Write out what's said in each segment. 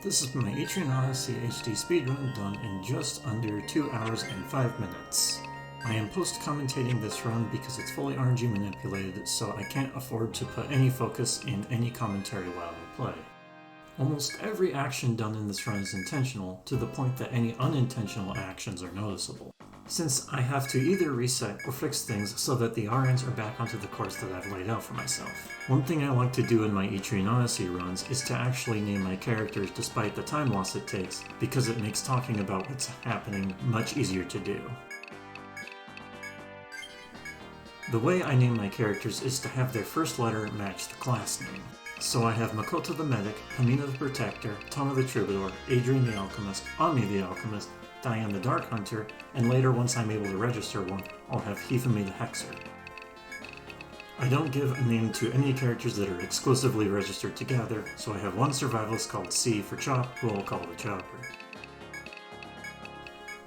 This is my Etrian Odyssey HD speedrun done in just under 2 hours and 5 minutes. I am post-commentating this run because it's fully RNG manipulated, so I can't afford to put any focus in any commentary while I play. Almost every action done in this run is intentional, to the point that any unintentional actions are noticeable, since I have to either reset or fix things so that the RNs are back onto the course that I've laid out for myself. One thing I like to do in my Etrian Odyssey runs is to actually name my characters despite the time loss it takes, because it makes talking about what's happening much easier to do. The way I name my characters is to have their first letter match the class name. So I have Makota the Medic, Pamina the Protector, Tana the Troubadour, Adrian the Alchemist, Ami the Alchemist, Diane the Dark Hunter, and later, once I'm able to register one, I'll have Hifumi the Hexer. I don't give a name to any characters that are exclusively registered together, so I have one survivalist called C for Chop, who I'll call the Chopper.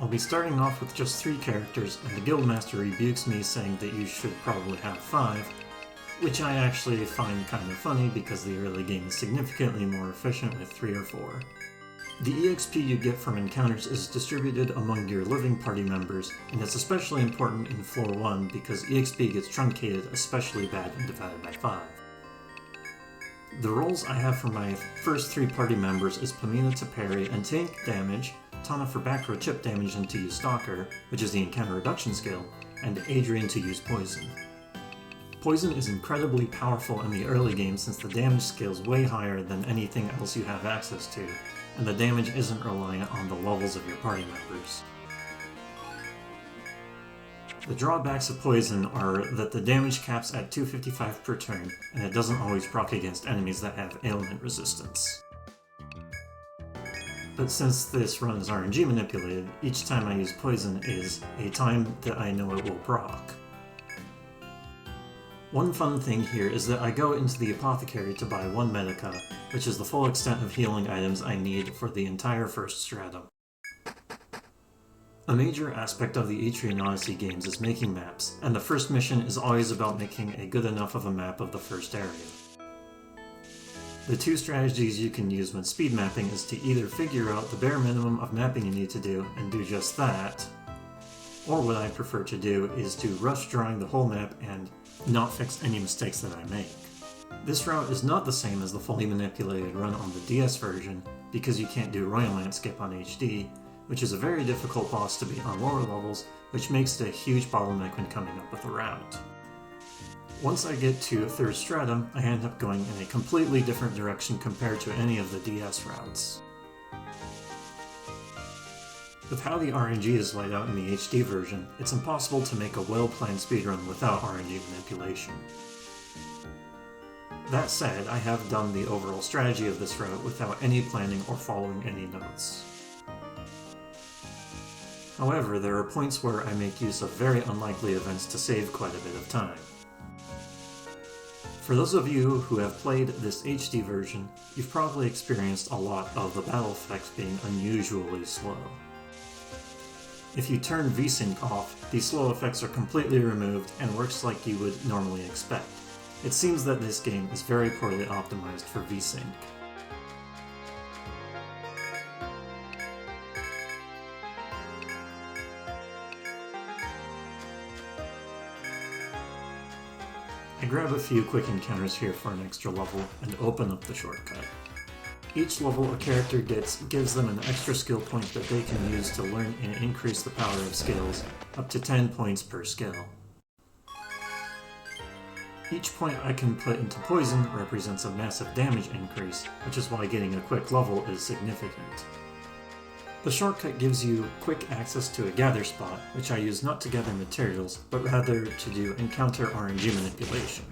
I'll be starting off with just 3 characters, and the Guildmaster rebukes me saying that you should probably have 5, which I actually find kind of funny because the early game is significantly more efficient with 3 or 4. The EXP you get from encounters is distributed among your living party members, and it's especially important in Floor 1 because EXP gets truncated especially bad when divided by 5. The roles I have for my first 3 party members is Pamina to parry and tank damage, Tana for back row chip damage and to use Stalker, which is the encounter reduction skill, and Adrian to use Poison. Poison is incredibly powerful in the early game since the damage scale is way higher than anything else you have access to, and the damage isn't reliant on the levels of your party members. The drawbacks of Poison are that the damage caps at 255 per turn, and it doesn't always proc against enemies that have ailment resistance. But since this run is RNG manipulated, each time I use Poison is a time that I know it will proc. One fun thing here is that I go into the apothecary to buy 1 Medica, which is the full extent of healing items I need for the entire first stratum. A major aspect of the Etrian Odyssey games is making maps, and the first mission is always about making a good enough of a map of the first area. The 2 strategies you can use when speed mapping is to either figure out the bare minimum of mapping you need to do and do just that, or what I prefer to do is to rush drawing the whole map and not fix any mistakes that I make. This route is not the same as the fully manipulated run on the DS version, because you can't do Royal Land skip on HD, which is a very difficult boss to beat on lower levels, which makes it a huge bottleneck when coming up with a route. Once I get to 3rd Stratum, I end up going in a completely different direction compared to any of the DS routes. With how the RNG is laid out in the HD version, it's impossible to make a well-planned speedrun without RNG manipulation. That said, I have done the overall strategy of this route without any planning or following any notes. However, there are points where I make use of very unlikely events to save quite a bit of time. For those of you who have played this HD version, you've probably experienced a lot of the battle effects being unusually slow. If you turn VSync off, these slow effects are completely removed and works like you would normally expect. It seems that this game is very poorly optimized for VSync. I grab a few quick encounters here for an extra level and open up the shortcut. Each level a character gets gives them an extra skill point that they can use to learn and increase the power of skills, up to 10 points per skill. Each point I can put into Poison represents a massive damage increase, which is why getting a quick level is significant. The shortcut gives you quick access to a gather spot, which I use not to gather materials, but rather to do encounter RNG manipulation.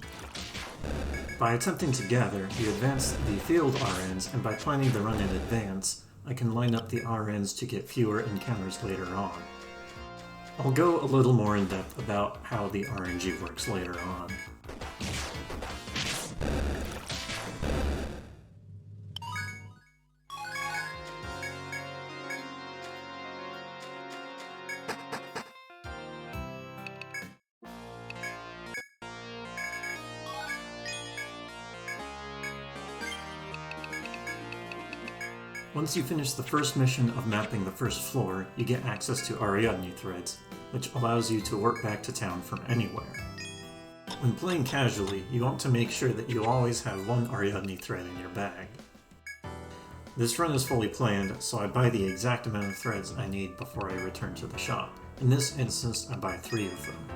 By attempting to gather, you advance the field RNs, and by planning the run in advance, I can line up the RNs to get fewer encounters later on. I'll go a little more in depth about how the RNG works later on. Once you finish the first mission of mapping the first floor, you get access to Ariadne threads, which allows you to warp back to town from anywhere. When playing casually, you want to make sure that you always have one Ariadne thread in your bag. This run is fully planned, so I buy the exact amount of threads I need before I return to the shop. In this instance, I buy 3 of them.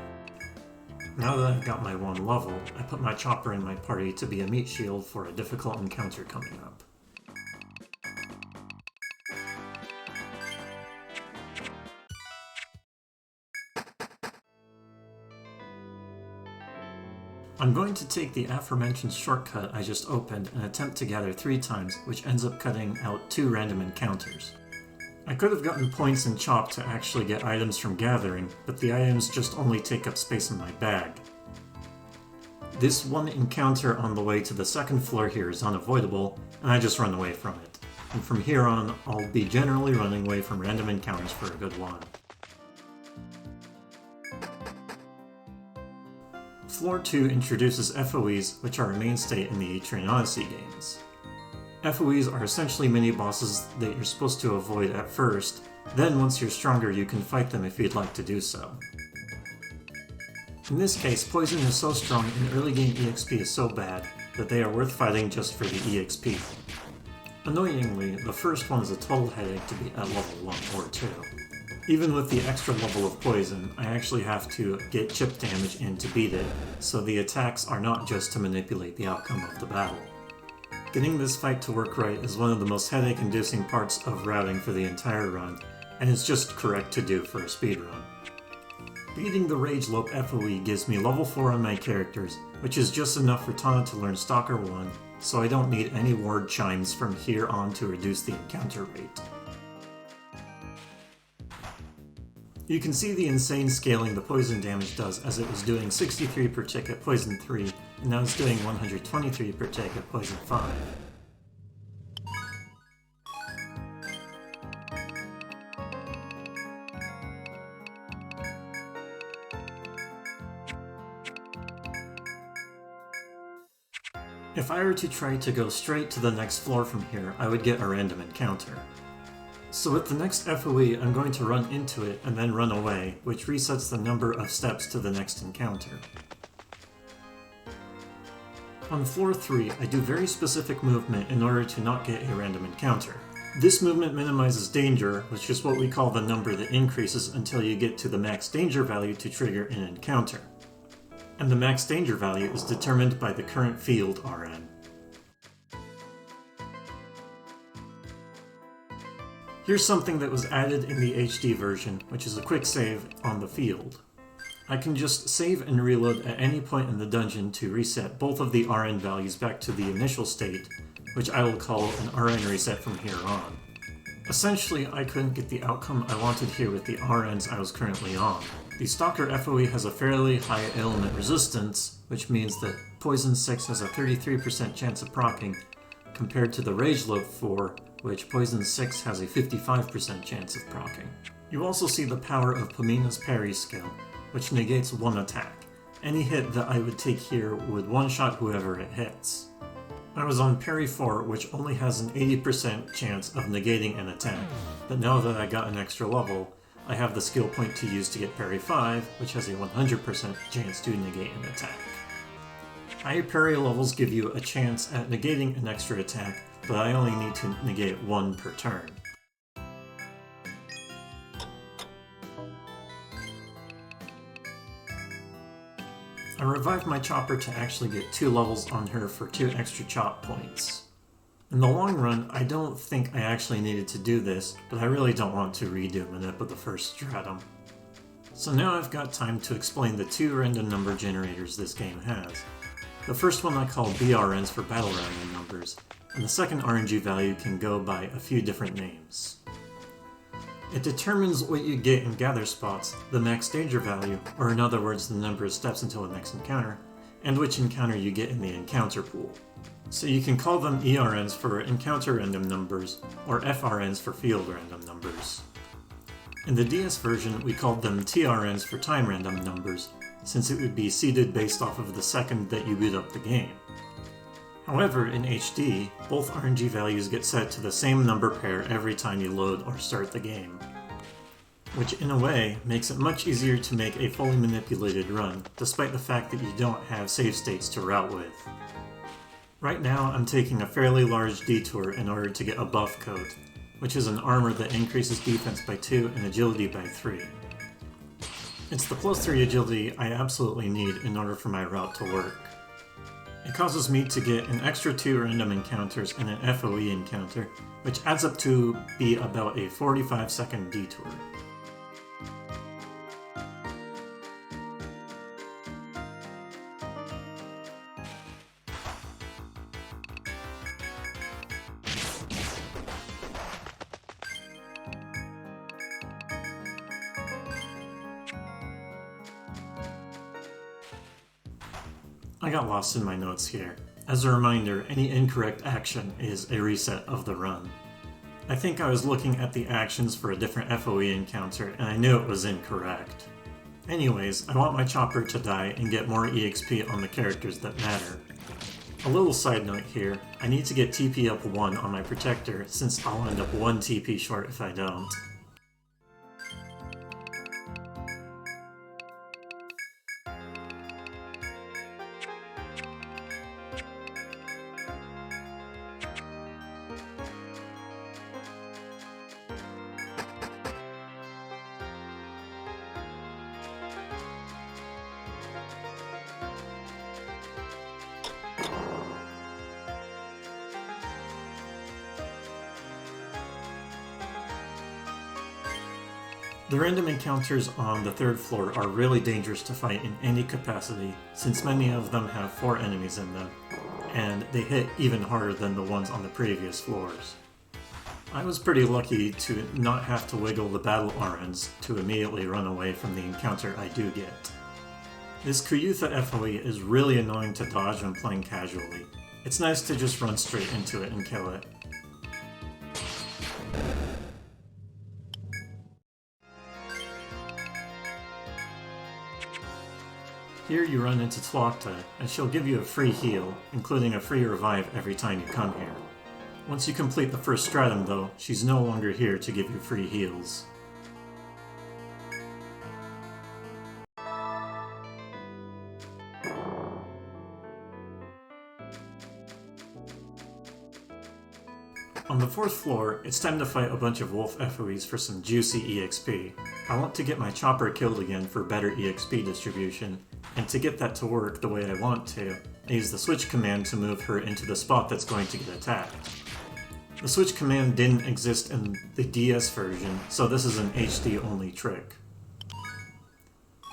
Now that I've got my 1 level, I put my chopper in my party to be a meat shield for a difficult encounter coming up. I'm going to take the aforementioned shortcut I just opened and attempt to gather 3 times, which ends up cutting out 2 random encounters. I could have gotten points in Chop to actually get items from gathering, but the items just only take up space in my bag. This one encounter on the way to the second floor here is unavoidable, and I just run away from it. And from here on, I'll be generally running away from random encounters for a good while. Floor 2 introduces FOEs, which are a mainstay in the Etrian Odyssey games. FOEs are essentially mini-bosses that you're supposed to avoid at first, then once you're stronger you can fight them if you'd like to do so. In this case, Poison is so strong and early game EXP is so bad that they are worth fighting just for the EXP. Annoyingly, the first one is a total headache to be at level 1 or 2. Even with the extra level of poison, I actually have to get chip damage in to beat it, so the attacks are not just to manipulate the outcome of the battle. Getting this fight to work right is one of the most headache-inducing parts of routing for the entire run, and it's just correct to do for a speedrun. Beating the Rage Lope FOE gives me level 4 on my characters, which is just enough for Tana to learn Stalker 1, so I don't need any ward chimes from here on to reduce the encounter rate. You can see the insane scaling the poison damage does, as it was doing 63 per tick at poison 3, and now it's doing 123 per tick at poison 5. If I were to try to go straight to the next floor from here, I would get a random encounter. So with the next FOE, I'm going to run into it and then run away, which resets the number of steps to the next encounter. On floor 3, I do very specific movement in order to not get a random encounter. This movement minimizes danger, which is what we call the number that increases until you get to the max danger value to trigger an encounter. And the max danger value is determined by the current field RN. Here's something that was added in the HD version, which is a quick save on the field. I can just save and reload at any point in the dungeon to reset both of the RN values back to the initial state, which I will call an RN reset from here on. Essentially, I couldn't get the outcome I wanted here with the RNs I was currently on. The Stalker FOE has a fairly high ailment resistance, which means that Poison 6 has a 33% chance of proccing, compared to the Rage Lope 4, which Poison 6 has a 55% chance of proccing. You also see the power of Pamina's parry skill, which negates one attack. Any hit that I would take here would one-shot whoever it hits. I was on parry 4, which only has an 80% chance of negating an attack, but now that I got an extra level, I have the skill point to use to get parry 5, which has a 100% chance to negate an attack. Higher parry levels give you a chance at negating an extra attack, but I only need to negate 1 per turn. I revived my chopper to actually get 2 levels on her for 2 extra chop points. In the long run, I don't think I actually needed to do this, but I really don't want to redo manip with the first stratum. So now I've got time to explain the 2 random number generators this game has. The first one I call BRNs for battle random numbers, and the second RNG value can go by a few different names. It determines what you get in gather spots, the max danger value, or in other words the number of steps until the next encounter, and which encounter you get in the encounter pool. So you can call them ERNs for encounter random numbers, or FRNs for field random numbers. In the DS version, we called them TRNs for time random numbers, since it would be seeded based off of the second that you boot up the game. However, in HD, both RNG values get set to the same number pair every time you load or start the game, which in a way makes it much easier to make a fully manipulated run, despite the fact that you don't have save states to route with. Right now I'm taking a fairly large detour in order to get a buff coat, which is an armor that increases defense by 2 and agility by 3. It's the plus 3 agility I absolutely need in order for my route to work. It causes me to get an extra 2 random encounters and an FOE encounter, which adds up to be about a 45-second detour. I got lost in my notes here. As a reminder, any incorrect action is a reset of the run. I think I was looking at the actions for a different FOE encounter and I knew it was incorrect. Anyways, I want my chopper to die and get more EXP on the characters that matter. A little side note here, I need to get TP up 1 on my protector since I'll end up 1 TP short if I don't. The random encounters on the 3rd floor are really dangerous to fight in any capacity, since many of them have 4 enemies in them, and they hit even harder than the ones on the previous floors. I was pretty lucky to not have to wiggle the battle RNs to immediately run away from the encounter I do get. This Kuyutha FOE is really annoying to dodge when playing casually. It's nice to just run straight into it and kill it. Here you run into Strata, and she'll give you a free heal, including a free revive every time you come here. Once you complete the first stratum though, she's no longer here to give you free heals. On the 4th floor, it's time to fight a bunch of wolf FOEs for some juicy EXP. I want to get my chopper killed again for better EXP distribution, and to get that to work the way I want to, I use the switch command to move her into the spot that's going to get attacked. The switch command didn't exist in the DS version, so this is an HD only trick.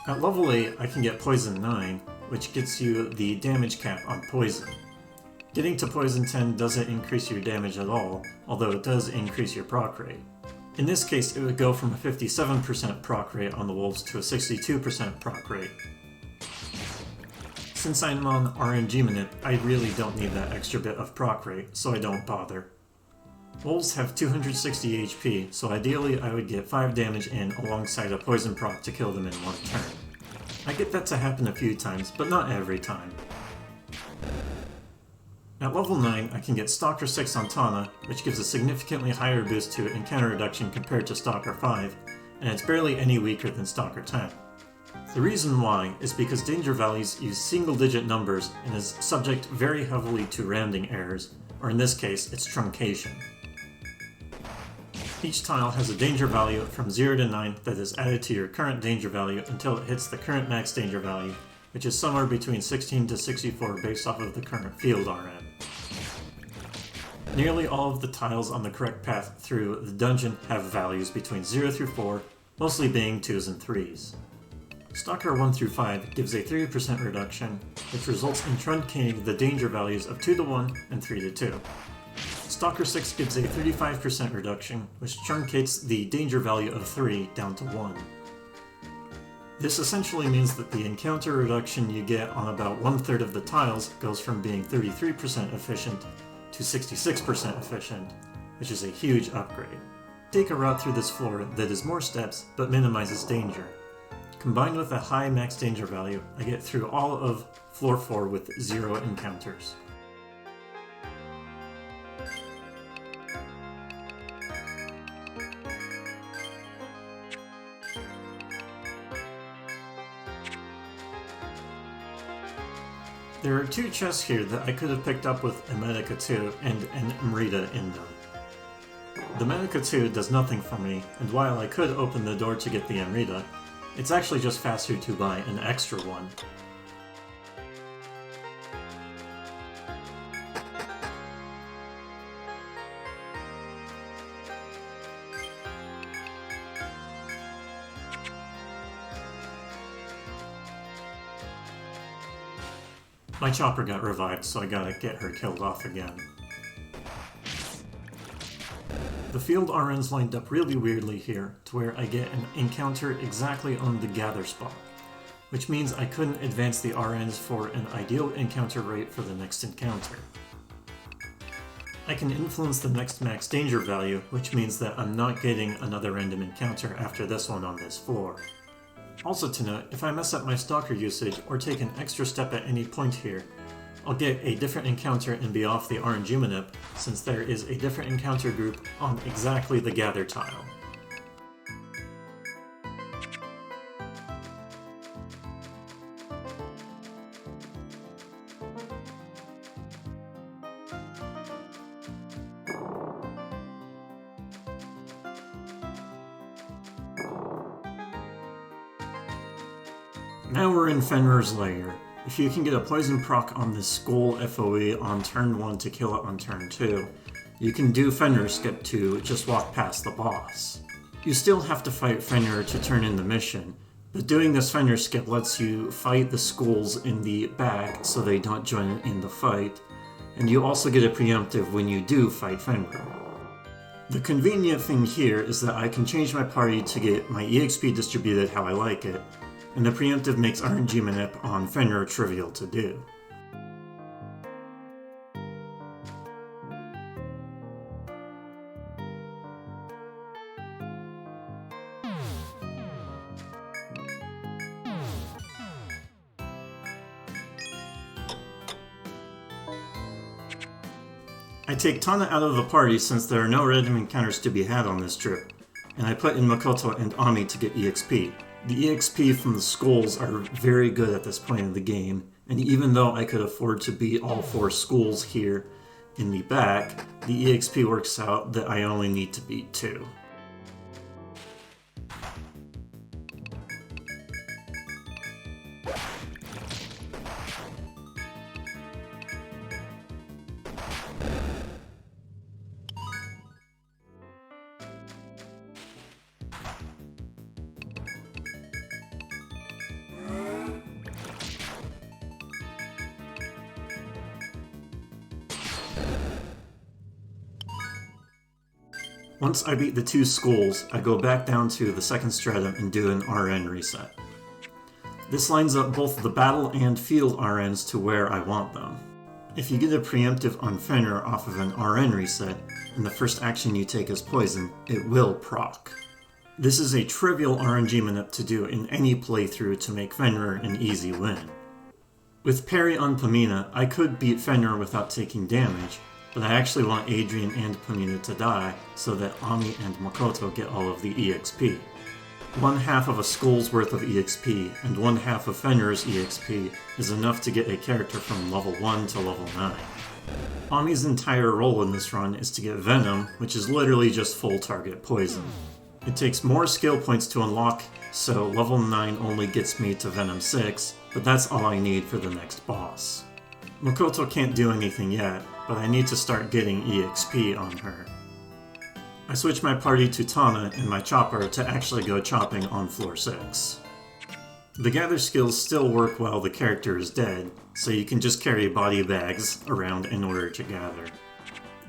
At level 8, I can get Poison 9, which gets you the damage cap on poison. Getting to Poison 10 doesn't increase your damage at all, although it does increase your proc rate. In this case, it would go from a 57% proc rate on the wolves to a 62% proc rate. Since I'm on RNG minute, I really don't need that extra bit of proc rate, so I don't bother. Wolves have 260 HP, so ideally I would get 5 damage in alongside a poison proc to kill them in one turn. I get that to happen a few times, but not every time. At level 9, I can get Stalker 6 on Tana, which gives a significantly higher boost to encounter reduction compared to Stalker 5, and it's barely any weaker than Stalker 10. The reason why is because danger values use single-digit numbers and is subject very heavily to rounding errors, or in this case, it's truncation. Each tile has a danger value from 0 to 9 that is added to your current danger value until it hits the current max danger value, which is somewhere between 16 to 64 based off of the current field RN. Nearly all of the tiles on the correct path through the dungeon have values between 0 through 4, mostly being 2s and 3s. Stalker 1 through 5 gives a 30% reduction, which results in truncating the danger values of 2 to 1 and 3 to 2. Stalker 6 gives a 35% reduction, which truncates the danger value of 3 down to 1. This essentially means that the encounter reduction you get on about 1/3 of the tiles goes from being 33% efficient to 66% efficient, which is a huge upgrade. Take a route through this floor that is more steps but minimizes danger. Combined with a high max danger value, I get through all of floor 4 with 0 encounters. There are 2 chests here that I could have picked up with a Medica 2 and an Amrita in them. The Medica 2 does nothing for me, and while I could open the door to get the Amrita, it's actually just faster to buy an extra one. My chopper got revived, so I gotta get her killed off again. The field RNs lined up really weirdly here, to where I get an encounter exactly on the gather spot, which means I couldn't advance the RNs for an ideal encounter rate for the next encounter. I can influence the next max danger value, which means that I'm not getting another random encounter after this one on this floor. Also to note, if I mess up my stalker usage or take an extra step at any point here, I'll get a different encounter and be off the RNG manip, since there is a different encounter group on exactly the gather tile. Now we're in Fenrir's lair. If you can get a poison proc on this skull FOE on turn 1 to kill it on turn 2, you can do Fenrir skip to just walk past the boss. You still have to fight Fenrir to turn in the mission, but doing this Fenrir skip lets you fight the skulls in the back so they don't join in the fight, and you also get a preemptive when you do fight Fenrir. The convenient thing here is that I can change my party to get my EXP distributed how I like it, and the preemptive makes RNG manip on Fenrir trivial to do. I take Tana out of the party since there are no random encounters to be had on this trip, and I put in Makoto and Ami to get EXP. The EXP from the skulls are very good at this point in the game, and even though I could afford to beat all 4 skulls here in the back, the EXP works out that I only need to beat 2. Once I beat the 2 skulls, I go back down to the second stratum and do an RN reset. This lines up both the battle and field RNs to where I want them. If you get a preemptive on Fenrir off of an RN reset, and the first action you take is poison, it will proc. This is a trivial RNG manip to do in any playthrough to make Fenrir an easy win. With parry on Pamina, I could beat Fenrir without taking damage, but I actually want Adrian and Pamina to die so that Ami and Makoto get all of the EXP. 1/2 of a skull's worth of EXP and 1/2 of Fenrir's EXP is enough to get a character from level 1 to level 9. Ami's entire role in this run is to get Venom, which is literally just full target poison. It takes more skill points to unlock, so level 9 only gets me to Venom 6, but that's all I need for the next boss. Makoto can't do anything yet, but I need to start getting EXP on her. I switch my party to Tana and my chopper to actually go chopping on floor 6. The gather skills still work while the character is dead, so you can just carry body bags around in order to gather.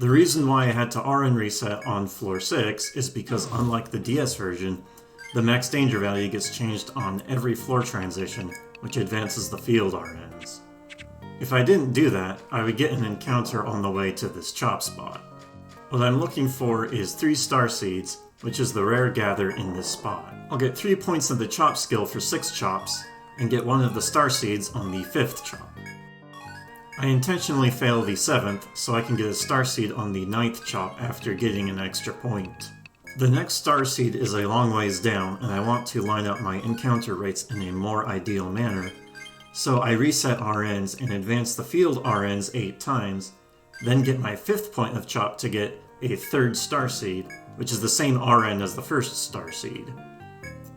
The reason why I had to RN reset on floor 6 is because unlike the DS version, the max danger value gets changed on every floor transition, which advances the field RNs. If I didn't do that, I would get an encounter on the way to this chop spot. What I'm looking for is 3 star seeds, which is the rare gather in this spot. I'll get 3 points of the chop skill for 6 chops, and get 1 of the star seeds on the 5th chop. I intentionally fail the 7th, so I can get a star seed on the 9th chop after getting an extra point. The next star seed is a long ways down, and I want to line up my encounter rates in a more ideal manner, So I reset RNs and advance the field RNs 8 times, then get my 5th point of chop to get a 3rd starseed, which is the same RN as the 1st starseed.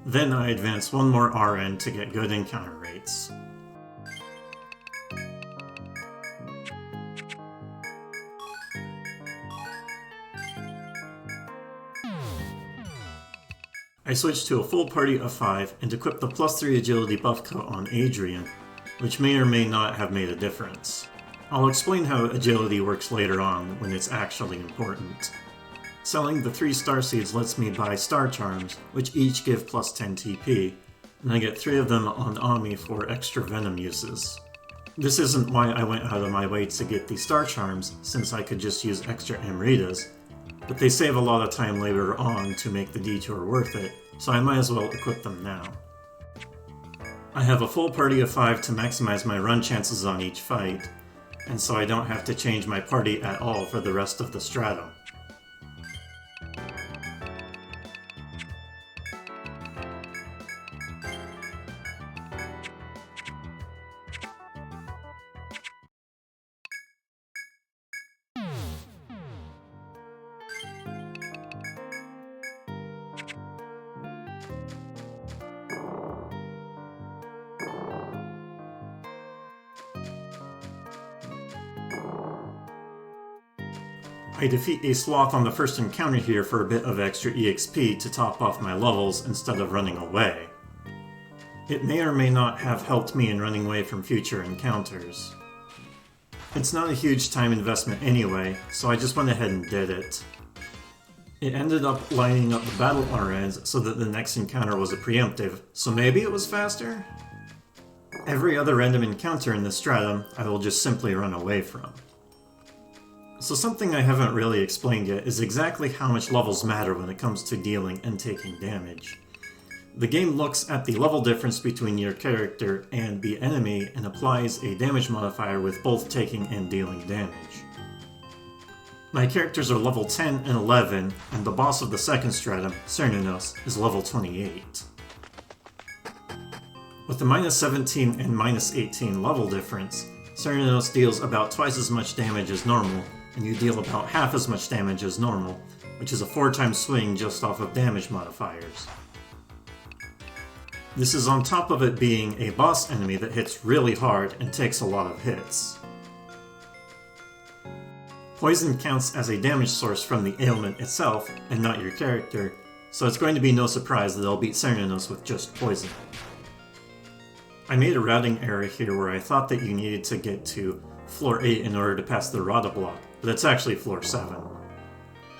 Then I advance 1 more RN to get good encounter rates. I switch to a full party of 5 and equip the +3 agility buff coat on Etrian, which may or may not have made a difference. I'll explain how agility works later on when it's actually important. Selling the 3 starseeds lets me buy star charms, which each give plus 10 TP, and I get 3 of them on Ami for extra venom uses. This isn't why I went out of my way to get the star charms, since I could just use extra Amritas, but they save a lot of time later on to make the detour worth it, so I might as well equip them now. I have a full party of 5 to maximize my run chances on each fight, and so I don't have to change my party at all for the rest of the stratum. I defeat a sloth on the first encounter here for a bit of extra EXP to top off my levels instead of running away. It may or may not have helped me in running away from future encounters. It's not a huge time investment anyway, so I just went ahead and did it. It ended up lining up the battle RNs so that the next encounter was a preemptive, so maybe it was faster? Every other random encounter in the stratum I will just simply run away from. So something I haven't really explained yet is exactly how much levels matter when it comes to dealing and taking damage. The game looks at the level difference between your character and the enemy and applies a damage modifier with both taking and dealing damage. My characters are level 10 and 11, and the boss of the second stratum, Cnos, is level 28. With the -17 and -18 level difference, Cnos deals about twice as much damage as normal, and you deal about half as much damage as normal, which is a 4-time swing just off of damage modifiers. This is on top of it being a boss enemy that hits really hard and takes a lot of hits. Poison counts as a damage source from the ailment itself, and not your character, so it's going to be no surprise that I'll beat Cnos with just poison. I made a routing error here where I thought that you needed to get to floor 8 in order to pass the Rada block, but it's actually floor 7.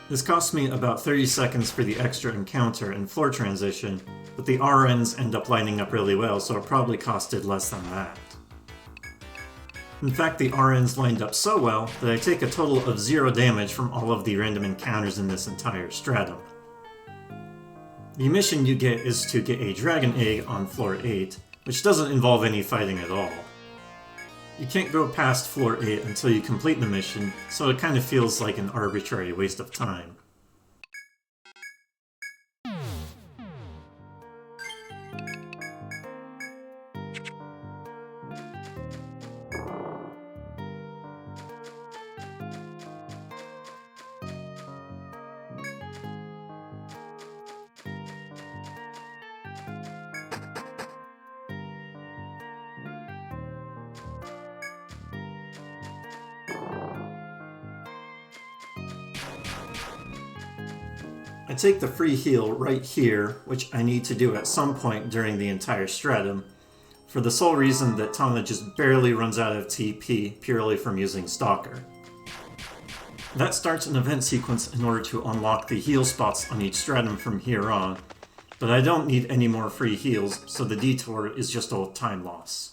This cost me about 30 seconds for the extra encounter and floor transition, but the RNs end up lining up really well, so it probably costed less than that. In fact, the RNs lined up so well that I take a total of 0 damage from all of the random encounters in this entire stratum. The mission you get is to get a dragon egg on floor 8, which doesn't involve any fighting at all. You can't go past floor 8 until you complete the mission, so it kind of feels like an arbitrary waste of time. I take the free heal right here, which I need to do at some point during the entire stratum, for the sole reason that Tana just barely runs out of TP purely from using Stalker. That starts an event sequence in order to unlock the heal spots on each stratum from here on, but I don't need any more free heals, so the detour is just a time loss.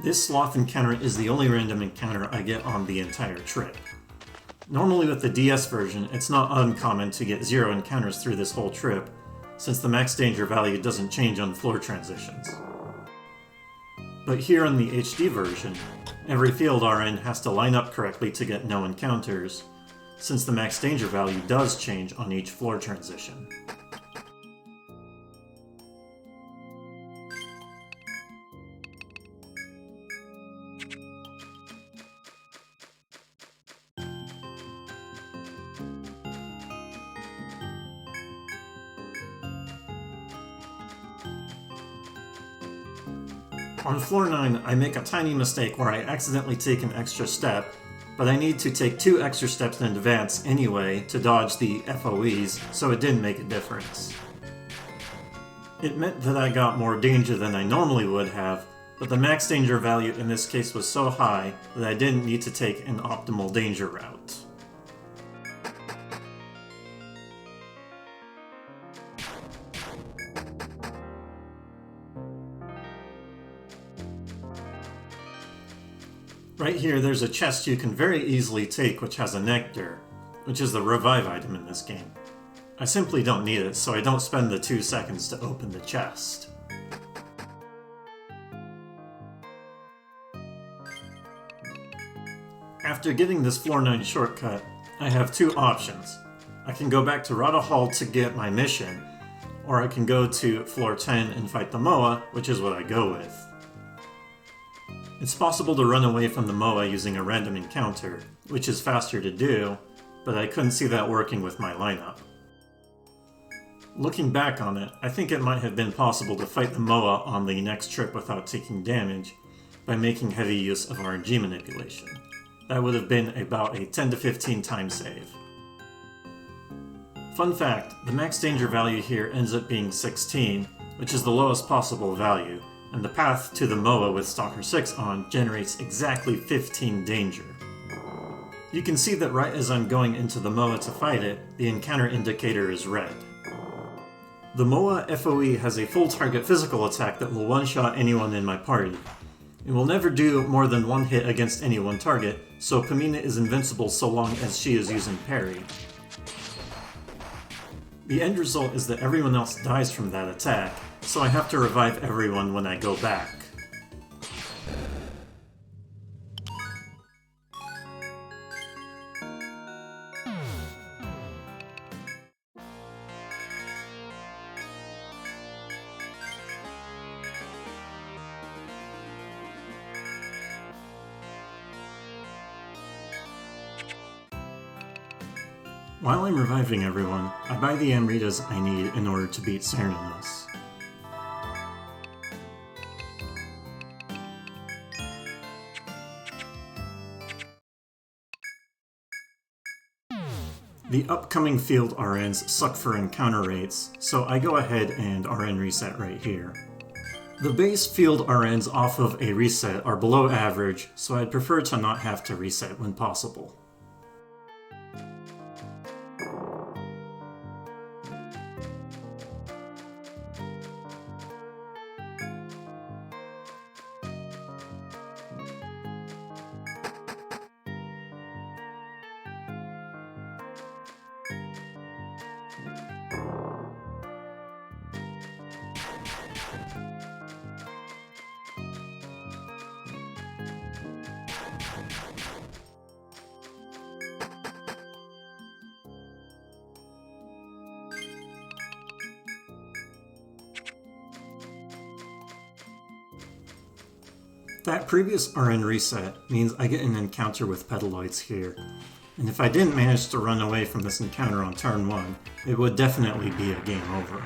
This sloth encounter is the only random encounter I get on the entire trip. Normally with the DS version, it's not uncommon to get 0 encounters through this whole trip, since the max danger value doesn't change on floor transitions. But here on the HD version, every field RN has to line up correctly to get no encounters, since the max danger value does change on each floor transition. On floor 9, I make a tiny mistake where I accidentally take an extra step, but I need to take 2 extra steps in advance anyway to dodge the FOEs, so it didn't make a difference. It meant that I got more danger than I normally would have, but the max danger value in this case was so high that I didn't need to take an optimal danger route. Right here, there's a chest you can very easily take which has a nectar, which is the revive item in this game. I simply don't need it, so I don't spend the 2 seconds to open the chest. After getting this floor 9 shortcut, I have 2 options. I can go back to Rada Hall to get my mission, or I can go to floor 10 and fight the Moa, which is what I go with. It's possible to run away from the Moa using a random encounter, which is faster to do, but I couldn't see that working with my lineup. Looking back on it, I think it might have been possible to fight the Moa on the next trip without taking damage by making heavy use of RNG manipulation. That would have been about a 10 to 15 time save. Fun fact, the max danger value here ends up being 16, which is the lowest possible value, and the path to the Moa with Stalker 6 on generates exactly 15 danger. You can see that right as I'm going into the Moa to fight it, the encounter indicator is red. The Moa FOE has a full target physical attack that will one-shot anyone in my party. It will never do more than 1 hit against any one target, so Pamina is invincible so long as she is using parry. The end result is that everyone else dies from that attack, so I have to revive everyone when I go back. While I'm reviving everyone, I buy the Amritas I need in order to beat Cnos. The upcoming field RNs suck for encounter rates, so I go ahead and RN reset right here. The base field RNs off of a reset are below average, so I'd prefer to not have to reset when possible. That previous RN reset means I get an encounter with Petaloids here, and if I didn't manage to run away from this encounter on turn 1, it would definitely be a game over.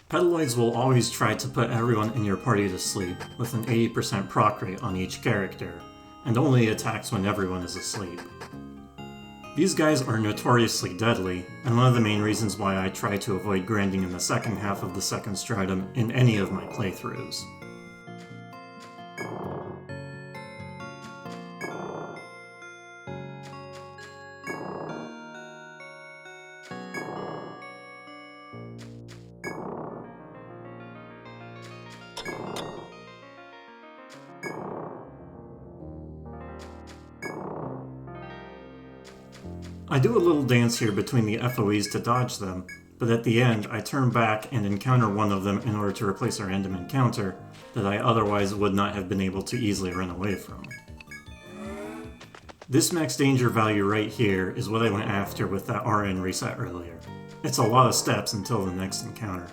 Petaloids will always try to put everyone in your party to sleep, with an 80% proc rate on each character, and only attacks when everyone is asleep. These guys are notoriously deadly, and one of the main reasons why I try to avoid grinding in the second half of the second stratum in any of my playthroughs. I do a little dance here between the FOEs to dodge them, but at the end I turn back and encounter one of them in order to replace a random encounter that I otherwise would not have been able to easily run away from. This max danger value right here is what I went after with that RN reset earlier. It's a lot of steps until the next encounter.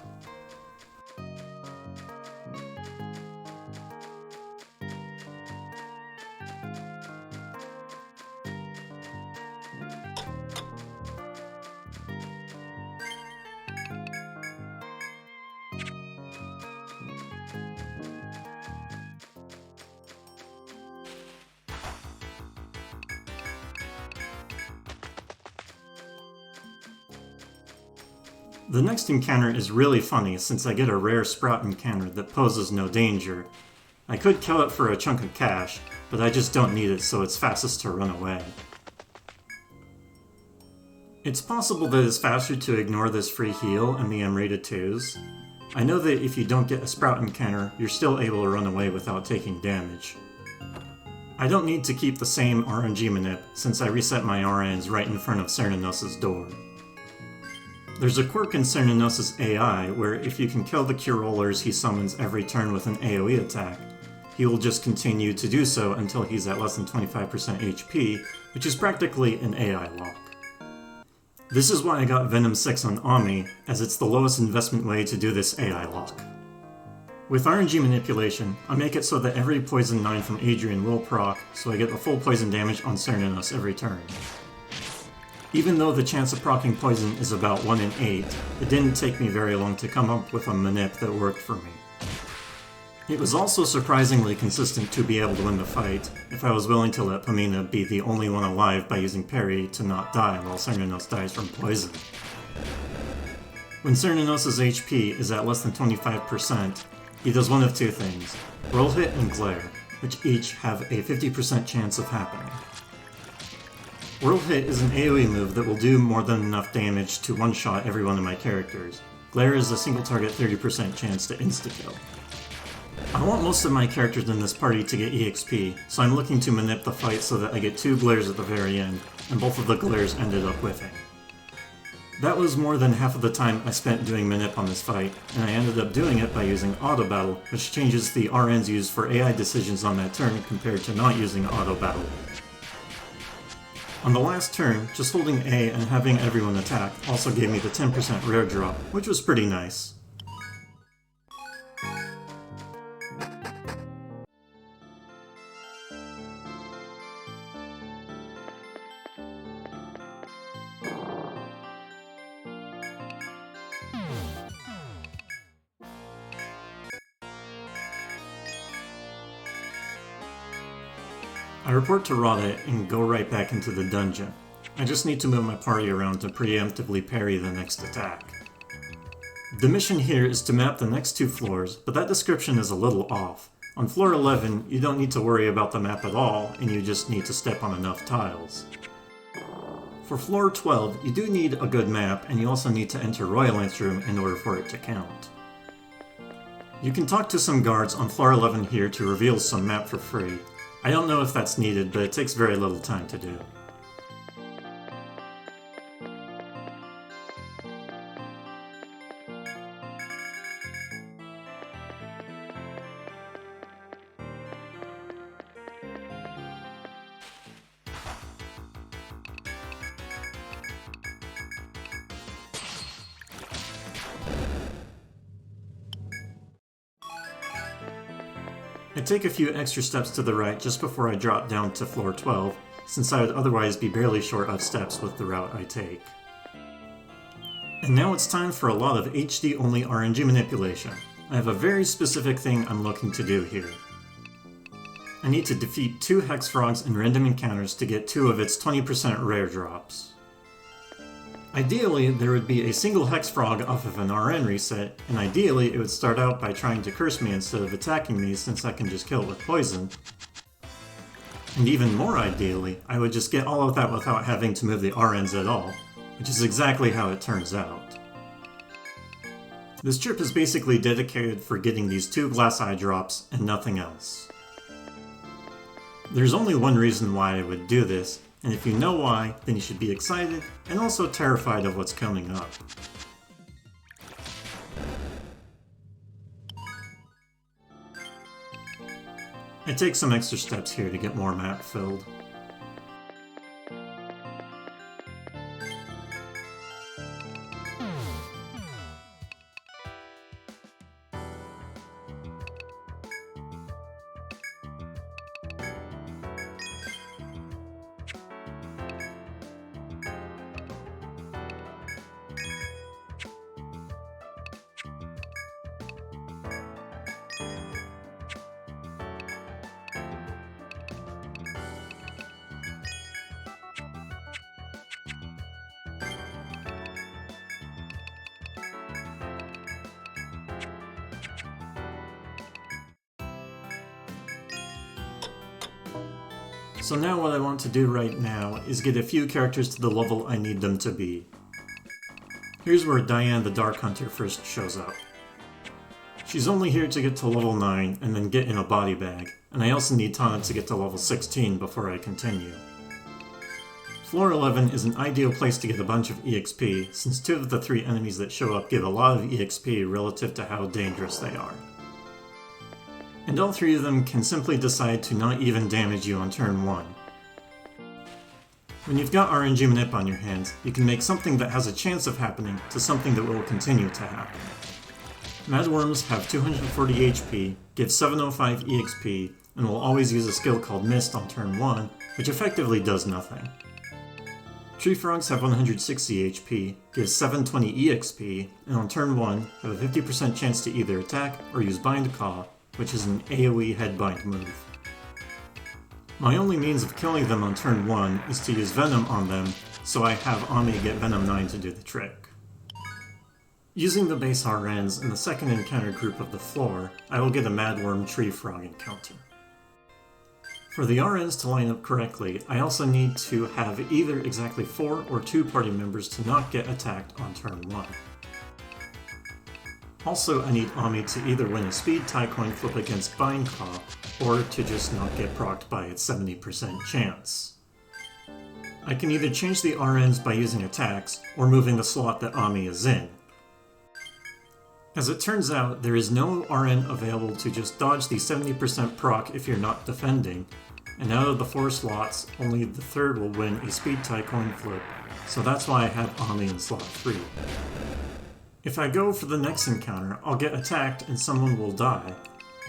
The next encounter is really funny since I get a rare sprout encounter that poses no danger. I could kill it for a chunk of cash, but I just don't need it so it's fastest to run away. It's possible that it's faster to ignore this free heal and the M-rated 2s. I know that if you don't get a sprout encounter, you're still able to run away without taking damage. I don't need to keep the same RNG manip since I reset my RNs right in front of Cnos' door. There's a quirk in Cnos' AI where if you can kill the Cure Rollers he summons every turn with an AoE attack, he will just continue to do so until he's at less than 25% HP, which is practically an AI lock. This is why I got Venom 6 on Ami, as it's the lowest investment way to do this AI lock. With RNG manipulation, I make it so that every poison 9 from Etrian will proc, so I get the full poison damage on Cnos every turn. Even though the chance of proccing poison is about 1 in 8, it didn't take me very long to come up with a manip that worked for me. It was also surprisingly consistent to be able to win the fight, if I was willing to let Pamina be the only one alive by using parry to not die while Cnos dies from poison. When Cnos' HP is at less than 25%, he does one of two things, roll hit and glare, which each have a 50% chance of happening. Whirl Hit is an AoE move that will do more than enough damage to one-shot every one of my characters. Glare is a single target 30% chance to insta-kill. I want most of my characters in this party to get EXP, so I'm looking to manip the fight so that I get 2 glares at the very end, and both of the glares ended up whiffing. That was more than half of the time I spent doing manip on this fight, and I ended up doing it by using Auto Battle, which changes the RNs used for AI decisions on that turn compared to not using Auto Battle. On the last turn, just holding A and having everyone attack also gave me the 10% rare drop, which was pretty nice. I report to Rada and go right back into the dungeon. I just need to move my party around to preemptively parry the next attack. The mission here is to map the next 2 floors, but that description is a little off. On floor 11, you don't need to worry about the map at all, and you just need to step on enough tiles. For floor 12, you do need a good map, and you also need to enter Royal Lance Room in order for it to count. You can talk to some guards on floor 11 here to reveal some map for free. I don't know if that's needed, but it takes very little time to do. I take a few extra steps to the right just before I drop down to floor 12, since I would otherwise be barely short of steps with the route I take. And now it's time for a lot of HD-only RNG manipulation. I have a very specific thing I'm looking to do here. I need to defeat 2 Hex Frogs in random encounters to get 2 of its 20% rare drops. Ideally, there would be a single Hex Frog off of an RN reset, and ideally it would start out by trying to curse me instead of attacking me since I can just kill it with poison. And even more ideally, I would just get all of that without having to move the RNs at all, which is exactly how it turns out. This trip is basically dedicated for getting these 2 Glass Eye drops and nothing else. There's only one reason why I would do this, And if you know why, then you should be excited and also terrified of what's coming up. I take some extra steps here to get more map filled. So now what I want to do right now is get a few characters to the level I need them to be. Here's where Diane the Dark Hunter first shows up. She's only here to get to level 9 and then get in a body bag, and I also need Tana to get to level 16 before I continue. Floor 11 is an ideal place to get a bunch of EXP, since 2 of the 3 enemies that show up give a lot of EXP relative to how dangerous they are. And all 3 of them can simply decide to not even damage you on turn 1. When you've got RNG Manip on your hands, you can make something that has a chance of happening to something that will continue to happen. Madworms have 240 HP, give 705 EXP, and will always use a skill called Mist on turn 1, which effectively does nothing. Tree Frogs have 160 HP, give 720 EXP, and on turn 1 have a 50% chance to either attack or use Bind Caw, which is an AoE headbind move. My only means of killing them on turn 1 is to use Venom on them, so I have Ami get Venom 9 to do the trick. Using the base RNs in the second encounter group of the floor, I will get a Madworm Tree Frog encounter. For the RNs to line up correctly, I also need to have either exactly 4 or 2 party members to not get attacked on turn 1. Also, I need Ami to either win a speed tie coin flip against Bind Caw, or to just not get procced by its 70% chance. I can either change the RNs by using attacks, or moving the slot that Ami is in. As it turns out, there is no RN available to just dodge the 70% proc if you're not defending, and out of the 4 slots, only the 3rd will win a speed tie coin flip, so that's why I have Ami in slot 3. If I go for the next encounter, I'll get attacked and someone will die,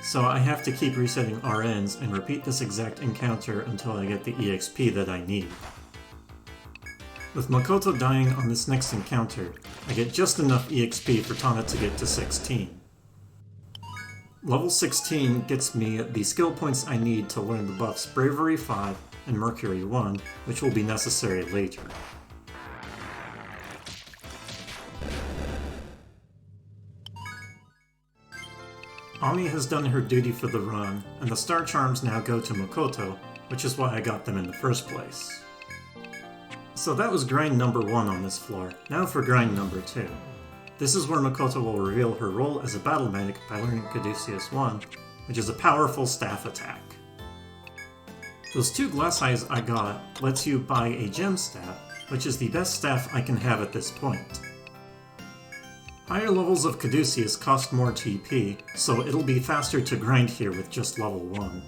so I have to keep resetting RNs and repeat this exact encounter until I get the EXP that I need. With Makoto dying on this next encounter, I get just enough EXP for Tana to get to 16. Level 16 gets me the skill points I need to learn the buffs Bravery 5 and Mercury 1, which will be necessary later. Ami has done her duty for the run, and the star charms now go to Makoto, which is why I got them in the first place. So that was grind number 1 on this floor, now for grind number 2. This is where Makoto will reveal her role as a battle medic by learning Caduceus 1, which is a powerful staff attack. Those 2 glass eyes I got lets you buy a gem staff, which is the best staff I can have at this point. Higher levels of Caduceus cost more TP, so it'll be faster to grind here with just level 1.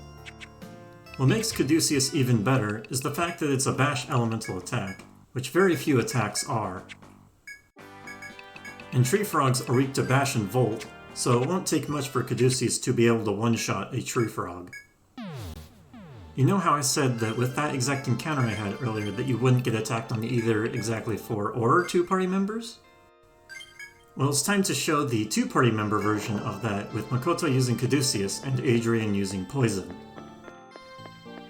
What makes Caduceus even better is the fact that it's a bash elemental attack, which very few attacks are. And Tree Frogs are weak to bash and volt, so it won't take much for Caduceus to be able to one-shot a Tree Frog. You know how I said that with that exact encounter I had earlier that you wouldn't get attacked on either exactly 4 or 2 party members? Well, it's time to show the 2-party member version of that, with Makoto using Caduceus and Etrian using Poison.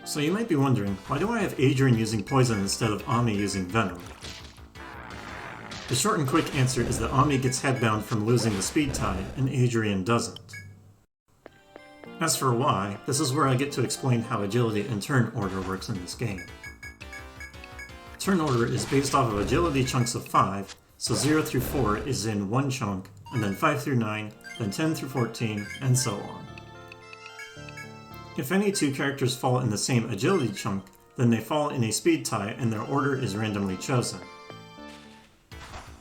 So you might be wondering, why do I have Etrian using Poison instead of Ami using Venom? The short and quick answer is that Ami gets headbound from losing the speed tie, and Etrian doesn't. As for why, this is where I get to explain how agility and turn order works in this game. Turn order is based off of agility chunks of 5, so 0 through 4 is in one chunk, and then 5 through 9, then 10 through 14, and so on. If any 2 characters fall in the same agility chunk, then they fall in a speed tie and their order is randomly chosen.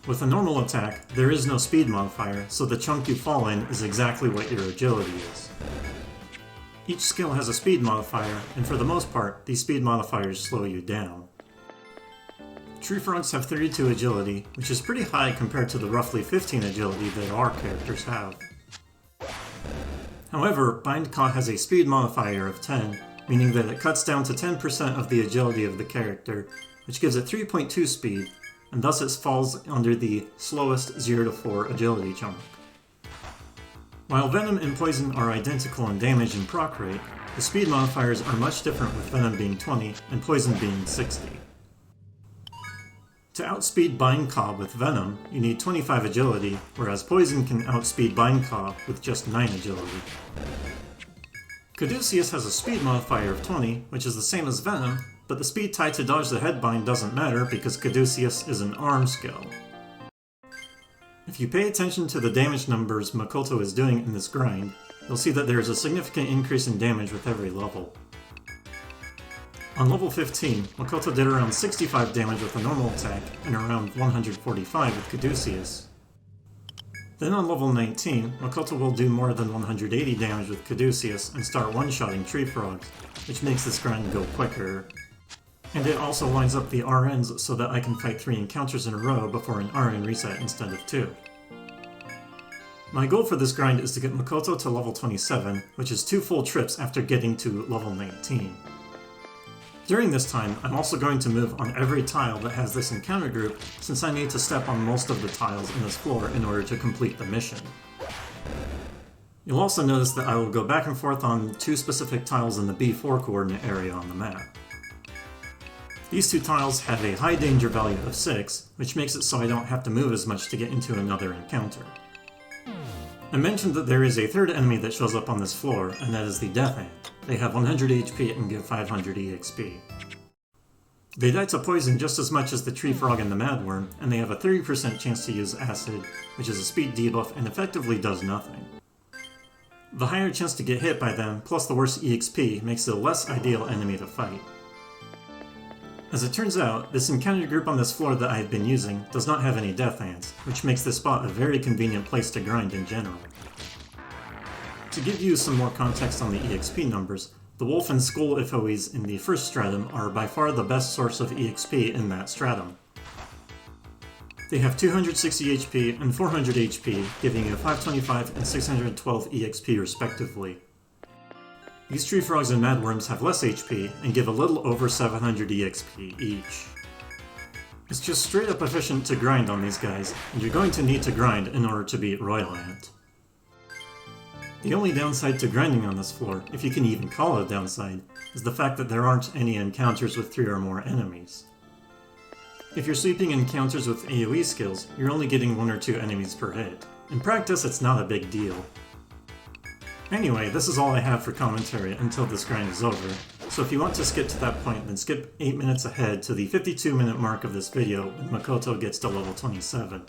With a normal attack, there is no speed modifier, so the chunk you fall in is exactly what your agility is. Each skill has a speed modifier, and for the most part, these speed modifiers slow you down. Tree frogs have 32 agility, which is pretty high compared to the roughly 15 agility that our characters have. However, Bind Caw has a speed modifier of 10, meaning that it cuts down to 10% of the agility of the character, which gives it 3.2 speed, and thus it falls under the slowest 0 to 4 agility chunk. While Venom and Poison are identical in damage and proc rate, the speed modifiers are much different with Venom being 20 and Poison being 60. To outspeed Bind Caw with Venom, you need 25 agility, whereas Poison can outspeed Bind Caw with just 9 agility. Caduceus has a speed modifier of 20, which is the same as Venom, but the speed tied to dodge the headbind doesn't matter because Caduceus is an arm skill. If you pay attention to the damage numbers Makoto is doing in this grind, you'll see that there is a significant increase in damage with every level. On level 15, Makoto did around 65 damage with a normal attack and around 145 with Caduceus. Then on level 19, Makoto will do more than 180 damage with Caduceus and start one-shotting tree frogs, which makes this grind go quicker. And it also lines up the RNs so that I can fight 3 encounters in a row before an RN reset instead of 2. My goal for this grind is to get Makoto to level 27, which is 2 full trips after getting to level 19. During this time, I'm also going to move on every tile that has this encounter group, since I need to step on most of the tiles in this floor in order to complete the mission. You'll also notice that I will go back and forth on 2 specific tiles in the B4 coordinate area on the map. These 2 tiles have a high danger value of 6, which makes it so I don't have to move as much to get into another encounter. I mentioned that there is a third enemy that shows up on this floor, and that is the Death Ant. They have 100 HP and give 500 EXP. They die to poison just as much as the Tree Frog and the Madworm, and they have a 30% chance to use Acid, which is a speed debuff and effectively does nothing. The higher chance to get hit by them, plus the worse EXP, makes it a less ideal enemy to fight. As it turns out, this encounter group on this floor that I have been using does not have any Death Ants, which makes this spot a very convenient place to grind in general. To give you some more context on the EXP numbers, the Wolf and Skull FOEs in the first stratum are by far the best source of EXP in that stratum. They have 260 HP and 400 HP, giving you 525 and 612 EXP respectively. These Tree Frogs and Madworms have less HP and give a little over 700 EXP each. It's just straight up efficient to grind on these guys, and you're going to need to grind in order to beat Royal Ant. The only downside to grinding on this floor, if you can even call it a downside, is the fact that there aren't any encounters with 3 or more enemies. If you're sweeping encounters with AoE skills, you're only getting 1 or 2 enemies per hit. In practice, it's not a big deal. Anyway, this is all I have for commentary until this grind is over, so if you want to skip to that point, then skip 8 minutes ahead to the 52-minute mark of this video when Makoto gets to level 27.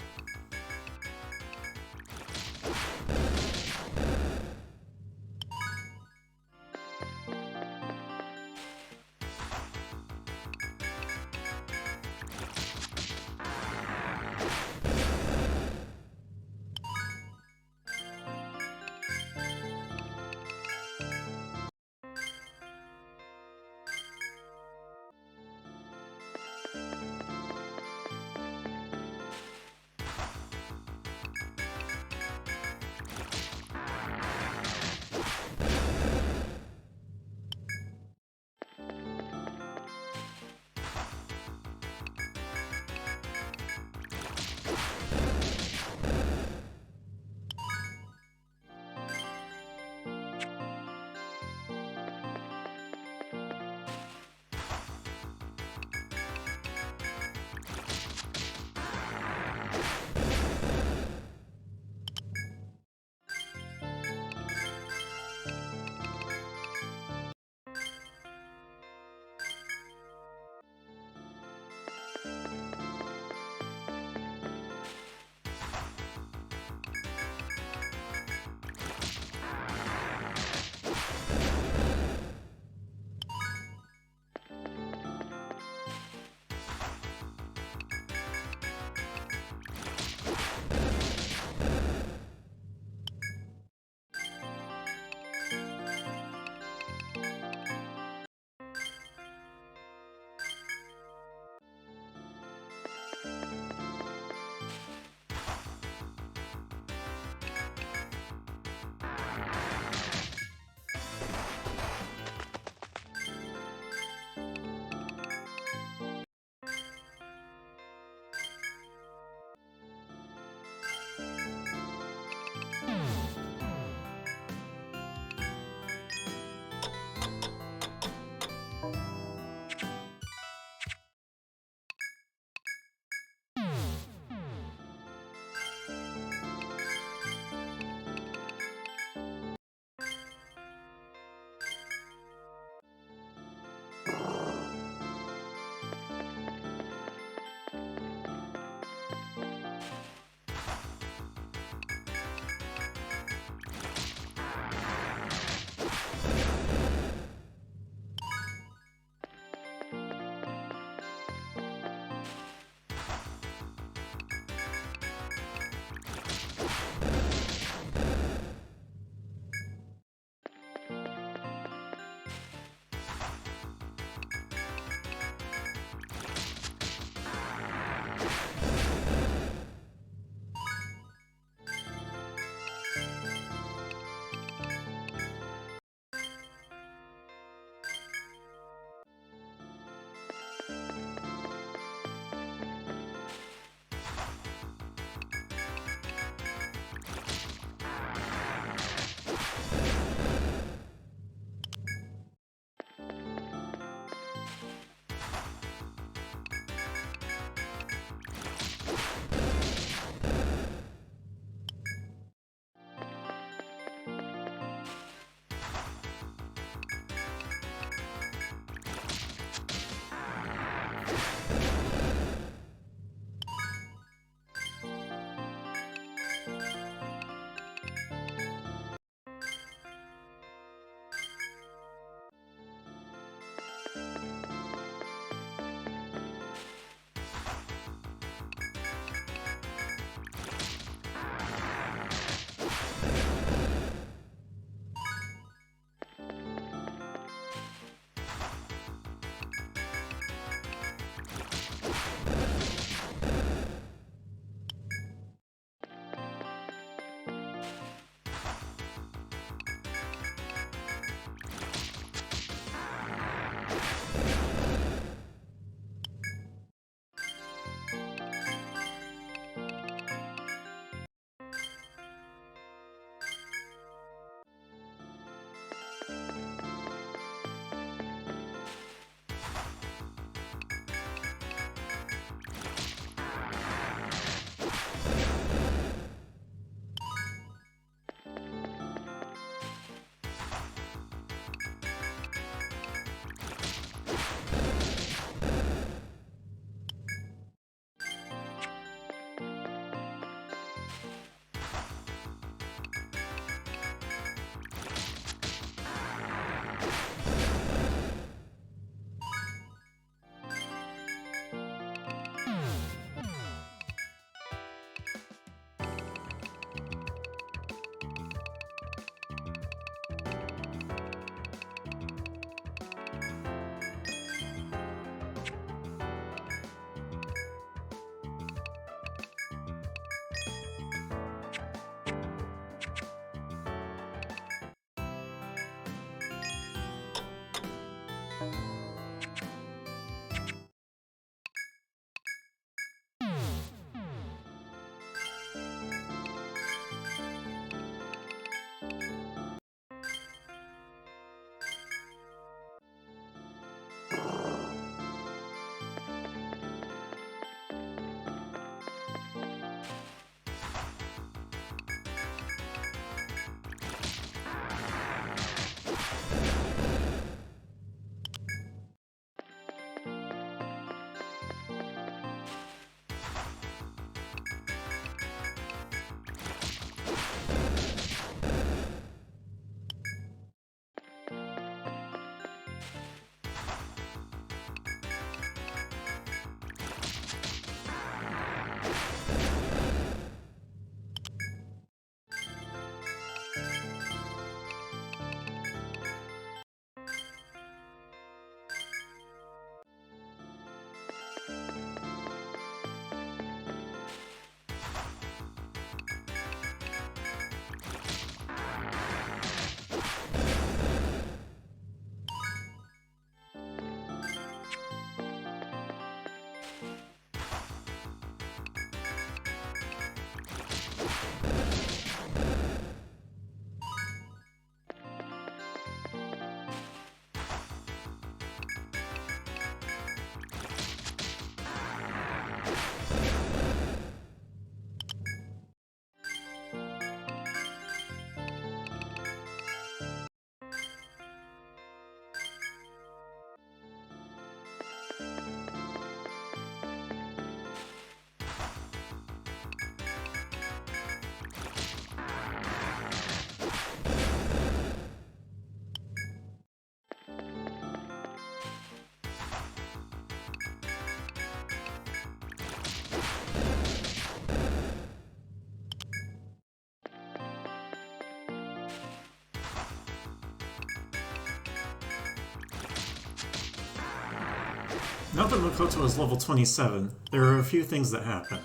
Now that Makoto is level 27, there are a few things that happen.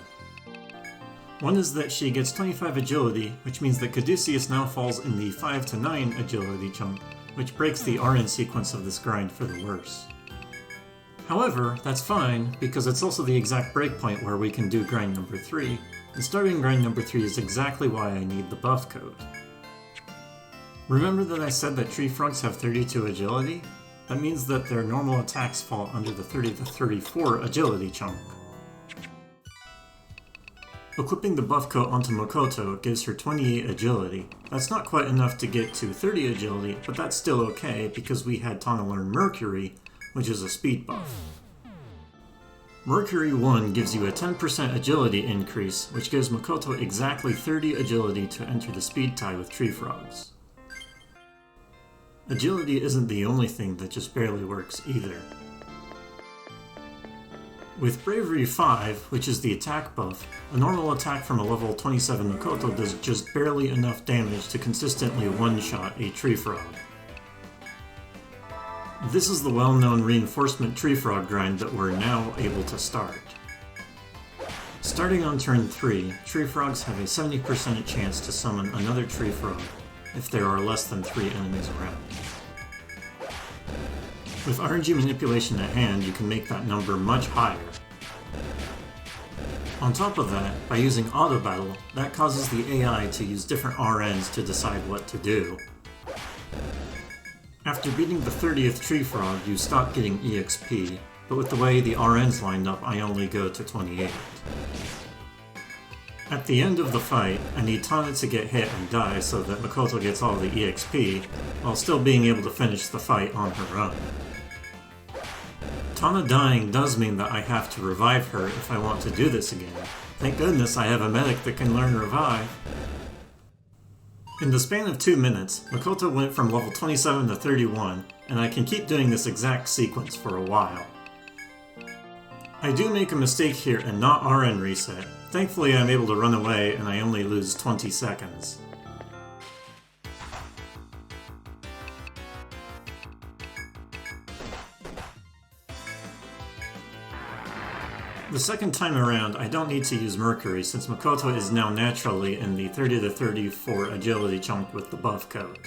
One is that she gets 25 agility, which means that Caduceus now falls in the 5 to 9 agility chunk, which breaks the RN sequence of this grind for the worse. However, that's fine, because it's also the exact breakpoint where we can do grind number 3, and starting grind number 3 is exactly why I need the buff code. Remember that I said that tree frogs have 32 agility? That means that their normal attacks fall under the 30 to 34 agility chunk. Equipping the buff coat onto Makoto gives her 28 agility. That's not quite enough to get to 30 agility, but that's still okay because we had Tana learn Mercury, which is a speed buff. Mercury 1 gives you a 10% agility increase, which gives Makoto exactly 30 agility to enter the speed tie with tree frogs. Agility isn't the only thing that just barely works either. With Bravery 5, which is the attack buff, a normal attack from a level 27 Makoto does just barely enough damage to consistently one-shot a tree frog. This is the well-known reinforcement tree frog grind that we're now able to start. Starting on turn 3, tree frogs have a 70% chance to summon another tree frog if there are less than 3 enemies around. With RNG manipulation at hand, you can make that number much higher. On top of that, by using auto battle, that causes the AI to use different RNs to decide what to do. After beating the 30th tree frog, you stop getting EXP, but with the way the RNs lined up, I only go to 28. At the end of the fight, I need Tana to get hit and die so that Makoto gets all the EXP, while still being able to finish the fight on her own. Tana dying does mean that I have to revive her if I want to do this again. Thank goodness I have a medic that can learn revive. In the span of 2 minutes, Makoto went from level 27 to 31, and I can keep doing this exact sequence for a while. I do make a mistake here and not RN reset. Thankfully I'm able to run away and I only lose 20 seconds. The second time around, I don't need to use Mercury since Makoto is now naturally in the 30 to 34 agility chunk with the buff code.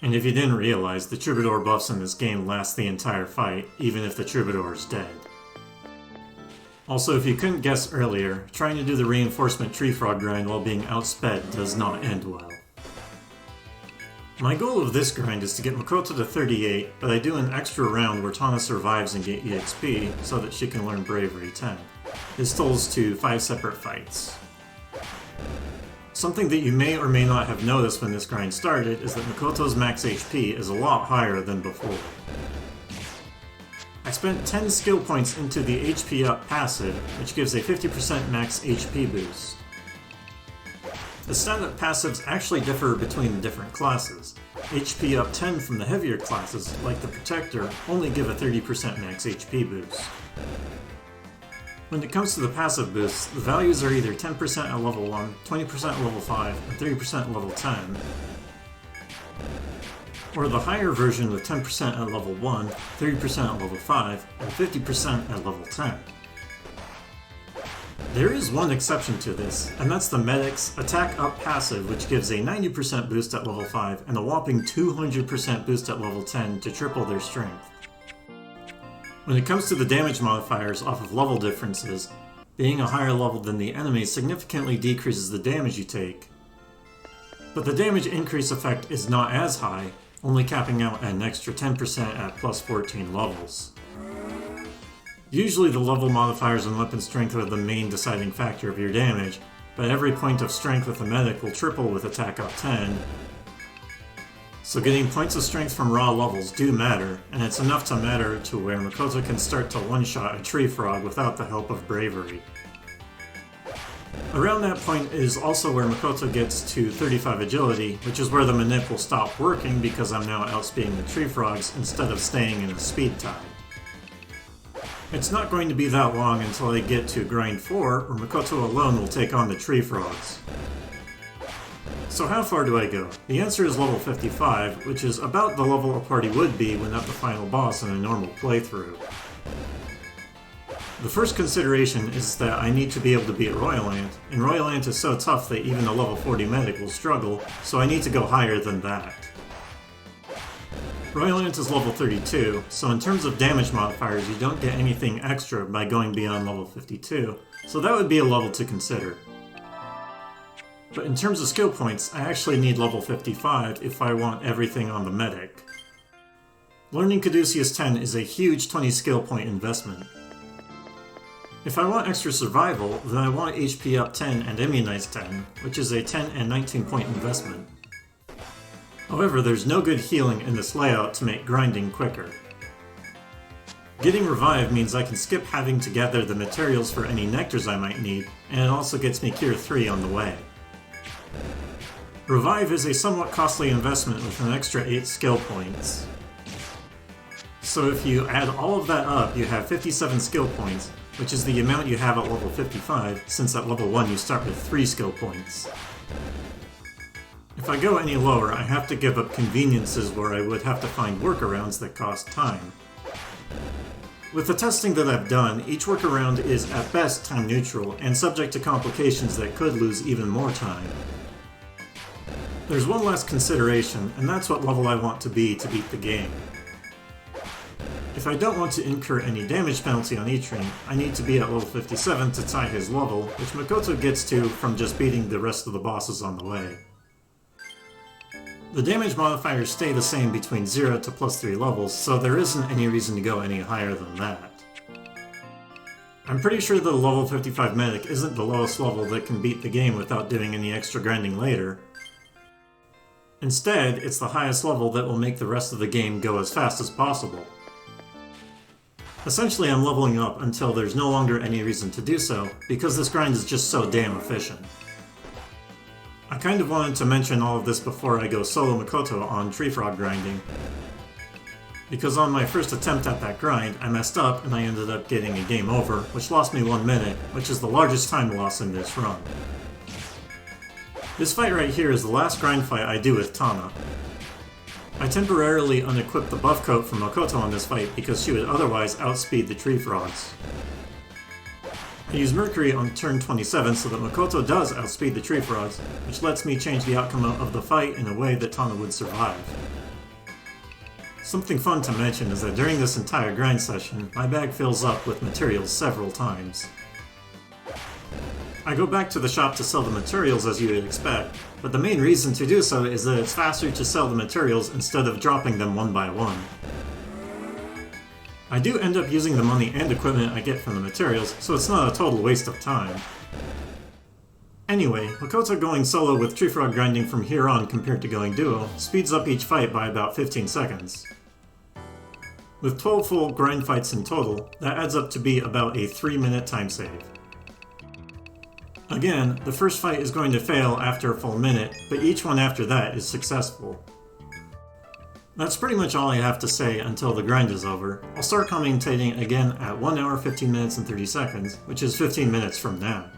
And if you didn't realize, the Troubadour buffs in this game last the entire fight, even if the Troubadour is dead. Also, if you couldn't guess earlier, trying to do the reinforcement tree frog grind while being outsped does not end well. My goal of this grind is to get Makoto to 38, but I do an extra round where Tana survives and get EXP so that she can learn Bravery 10. This tolls to 5 separate fights. Something that you may or may not have noticed when this grind started is that Makoto's max HP is a lot higher than before. I spent 10 skill points into the HP up passive, which gives a 50% max HP boost. The stat-up passives actually differ between the different classes. HP up 10 from the heavier classes, like the Protector, only give a 30% max HP boost. When it comes to the passive boosts, the values are either 10% at level 1, 20% at level 5, and 30% at level 10, or the higher version with 10% at level 1, 30% at level 5, and 50% at level 10. There is one exception to this, and that's the Medic's Attack Up passive, which gives a 90% boost at level 5 and a whopping 200% boost at level 10 to triple their strength. When it comes to the damage modifiers off of level differences, being a higher level than the enemy significantly decreases the damage you take. But the damage increase effect is not as high, only capping out at an extra 10% at plus 14 levels. Usually the level modifiers and weapon strength are the main deciding factor of your damage, but every point of strength with a medic will triple with attack up 10, so getting points of strength from raw levels do matter, and it's enough to matter to where Makoto can start to one-shot a tree frog without the help of Bravery. Around that point is also where Makoto gets to 35 agility, which is where the manip will stop working because I'm now outspeeding the tree frogs instead of staying in a speed tie. It's not going to be that long until I get to grind 4, where Makoto alone will take on the tree frogs. So how far do I go? The answer is level 55, which is about the level a party would be when at the final boss in a normal playthrough. The first consideration is that I need to be able to beat Royal Ant, and Royal Ant is so tough that even a level 40 medic will struggle, so I need to go higher than that. Royal Ant is level 32, so in terms of damage modifiers you don't get anything extra by going beyond level 52, so that would be a level to consider. But in terms of skill points, I actually need level 55 if I want everything on the medic. Learning Caduceus 10 is a huge 20 skill point investment. If I want extra survival, then I want HP up 10 and Immunize 10, which is a 10 and 19 point investment. However, there's no good healing in this layout to make grinding quicker. Getting Revive means I can skip having to gather the materials for any nectars I might need, and it also gets me Cure 3 on the way. Revive is a somewhat costly investment with an extra 8 skill points. So if you add all of that up, you have 57 skill points, which is the amount you have at level 55, since at level 1 you start with 3 skill points. If I go any lower, I have to give up conveniences where I would have to find workarounds that cost time. With the testing that I've done, each workaround is at best time neutral and subject to complications that could lose even more time. There's one last consideration, and that's what level I want to beat the game. If I don't want to incur any damage penalty on Etrian, I need to be at level 57 to tie his level, which Makoto gets to from just beating the rest of the bosses on the way. The damage modifiers stay the same between 0 to +3 levels, so there isn't any reason to go any higher than that. I'm pretty sure the level 55 medic isn't the lowest level that can beat the game without doing any extra grinding later. Instead, it's the highest level that will make the rest of the game go as fast as possible. Essentially, I'm leveling up until there's no longer any reason to do so, because this grind is just so damn efficient. I kind of wanted to mention all of this before I go solo Makoto on tree frog grinding, because on my first attempt at that grind, I messed up and I ended up getting a game over, which lost me 1 minute, which is the largest time loss in this run. This fight right here is the last grind fight I do with Tana. I temporarily unequipped the buff coat from Makoto on this fight because she would otherwise outspeed the tree frogs. I use Mercury on turn 27 so that Makoto does outspeed the tree frogs, which lets me change the outcome of the fight in a way that Tana would survive. Something fun to mention is that during this entire grind session, my bag fills up with materials several times. I go back to the shop to sell the materials as you would expect, but the main reason to do so is that it's faster to sell the materials instead of dropping them one by one. I do end up using the money and equipment I get from the materials, so it's not a total waste of time. Anyway, Makoto going solo with tree frog grinding from here on compared to going duo speeds up each fight by about 15 seconds. With 12 full grind fights in total, that adds up to be about a 3-minute time save. Again, the first fight is going to fail after a full minute, but each one after that is successful. That's pretty much all I have to say until the grind is over. I'll start commentating again at 1 hour 15 minutes and 30 seconds, which is 15 minutes from now.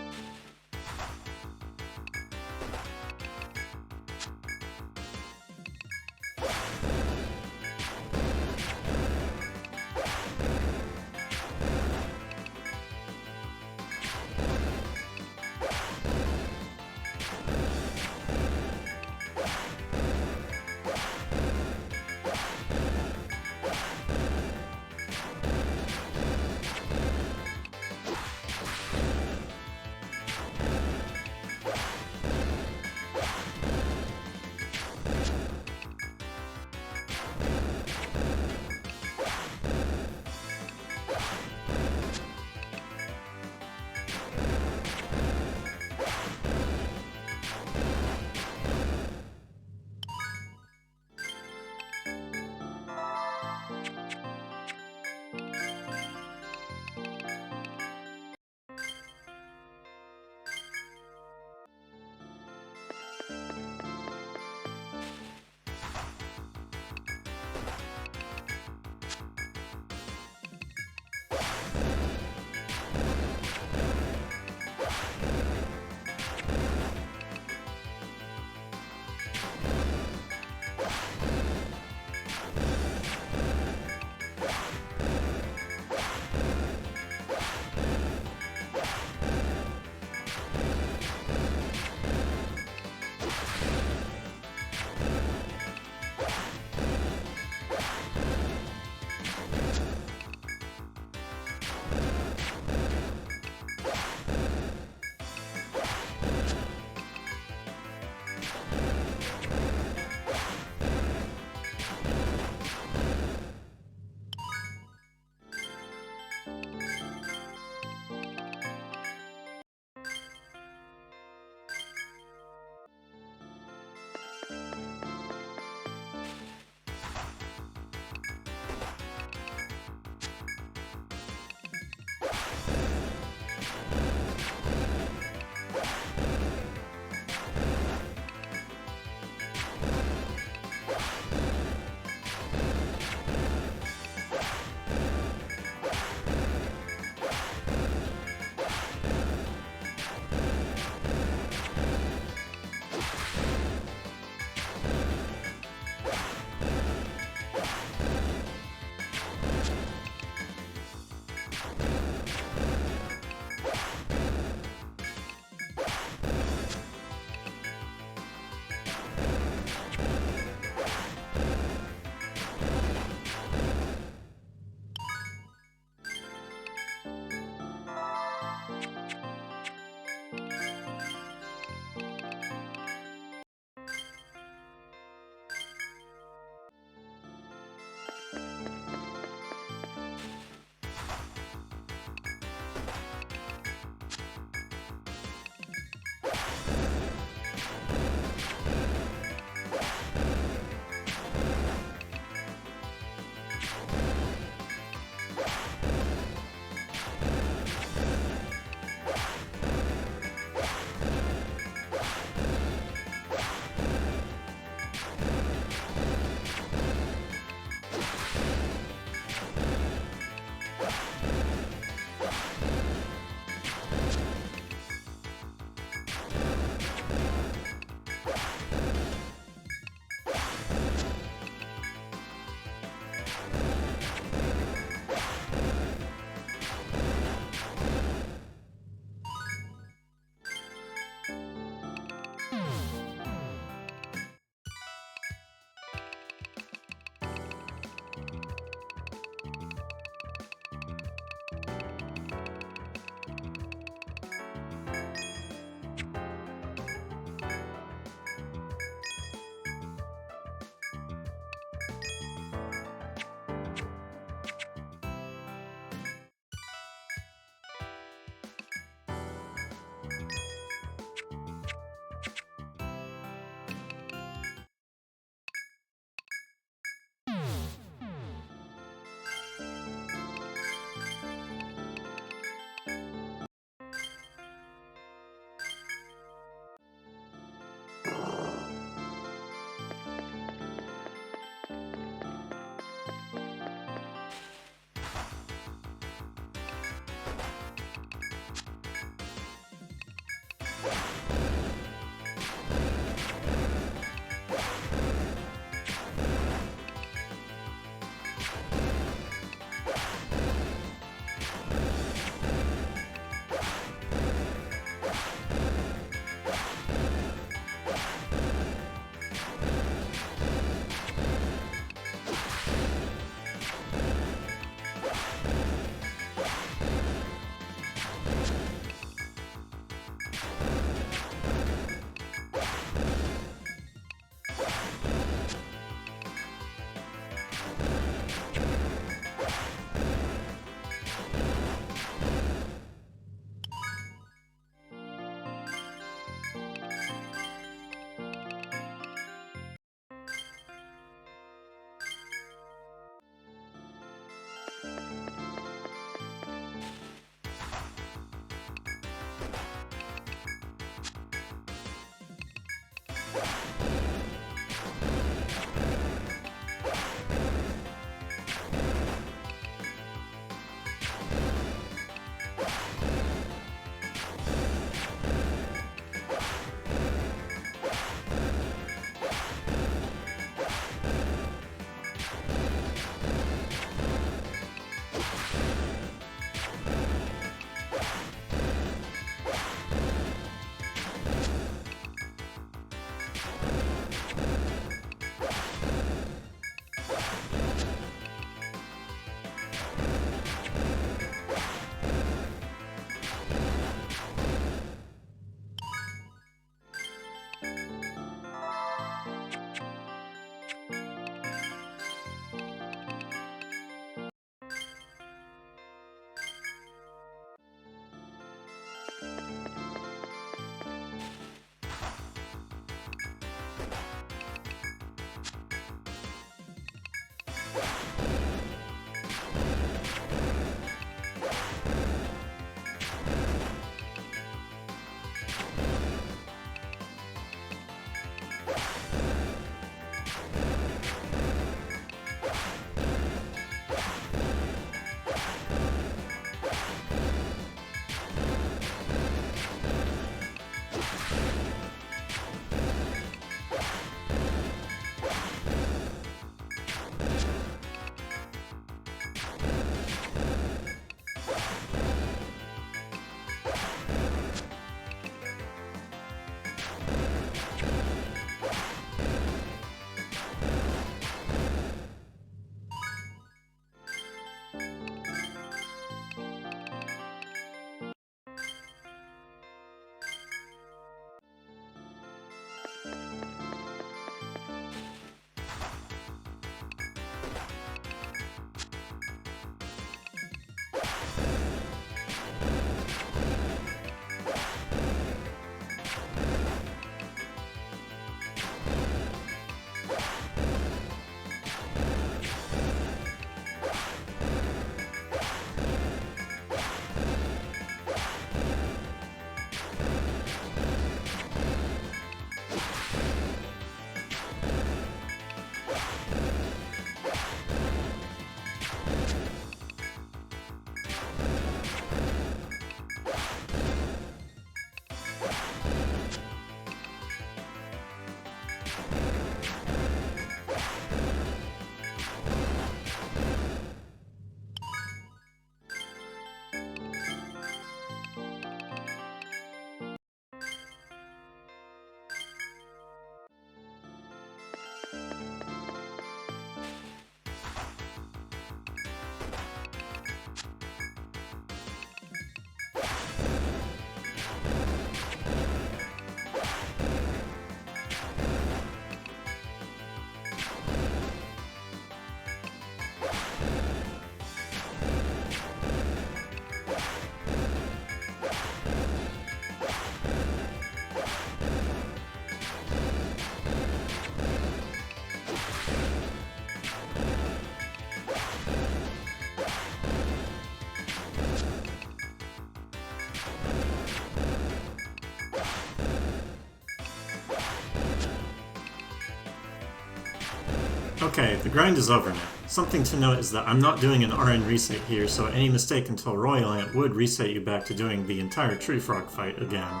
Okay, the grind is over now. Something to note is that I'm not doing an RN reset here, so any mistake until Royal Ant would reset you back to doing the entire Tree Frog fight again.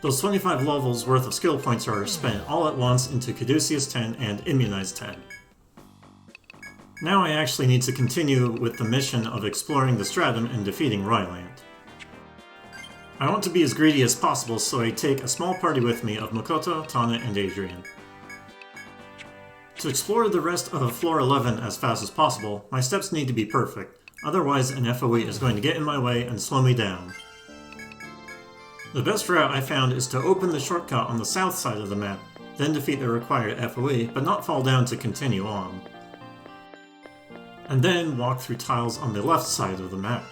Those 25 levels worth of skill points are spent all at once into Caduceus 10 and Immunize 10. Now I actually need to continue with the mission of exploring the stratum and defeating Royland. I want to be as greedy as possible, so I take a small party with me of Makoto, Tana, and Etrian. To explore the rest of floor 11 as fast as possible, my steps need to be perfect, otherwise an FOE is going to get in my way and slow me down. The best route I found is to open the shortcut on the south side of the map, then defeat the required FOE, but not fall down to continue on. And then walk through tiles on the left side of the map.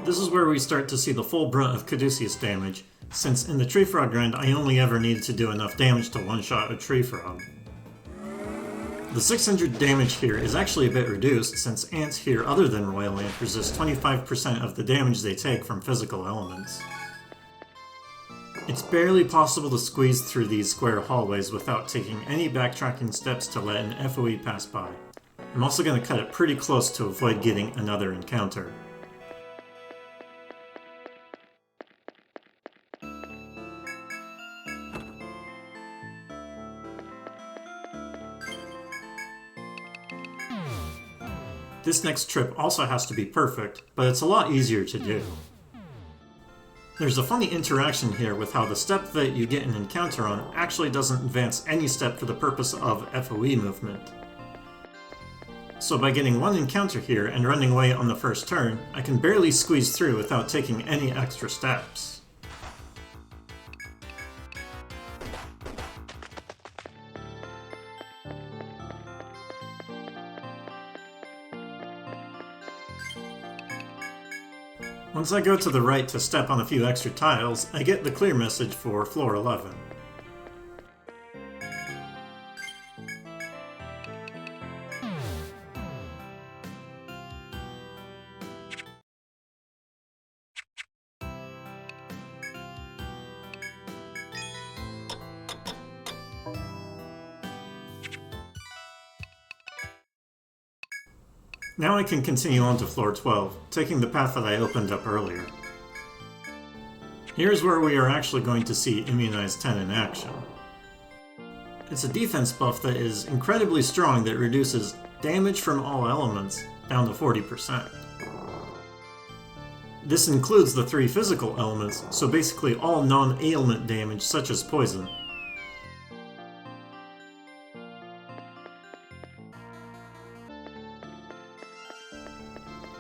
This is where we start to see the full brunt of Caduceus damage, since in the Tree Frog grind I only ever needed to do enough damage to one-shot a Tree Frog. The 600 damage here is actually a bit reduced, since ants here other than Royal Ant resist 25% of the damage they take from physical elements. It's barely possible to squeeze through these square hallways without taking any backtracking steps to let an FOE pass by. I'm also going to cut it pretty close to avoid getting another encounter. This next trip also has to be perfect, but it's a lot easier to do. There's a funny interaction here with how the step that you get an encounter on actually doesn't advance any step for the purpose of FOE movement. So by getting one encounter here and running away on the first turn, I can barely squeeze through without taking any extra steps. Once I go to the right to step on a few extra tiles, I get the clear message for floor 11. Now I can continue on to floor 12, taking the path that I opened up earlier. Here's where we are actually going to see Immunize 10 in action. It's a defense buff that is incredibly strong that reduces damage from all elements down to 40%. This includes the 3 physical elements, so basically all non-ailment damage such as poison.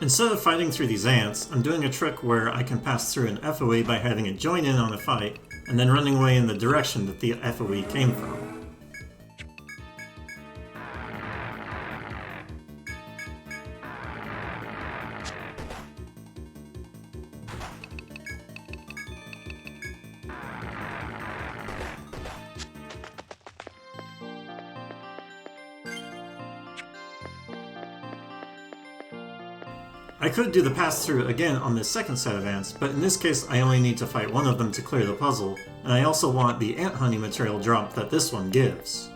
Instead of fighting through these ants, I'm doing a trick where I can pass through an FOE by having it join in on a fight, and then running away in the direction that the FOE came from. I could do the pass-through again on this second set of ants, but in this case I only need to fight one of them to clear the puzzle, and I also want the ant honey material drop that this one gives.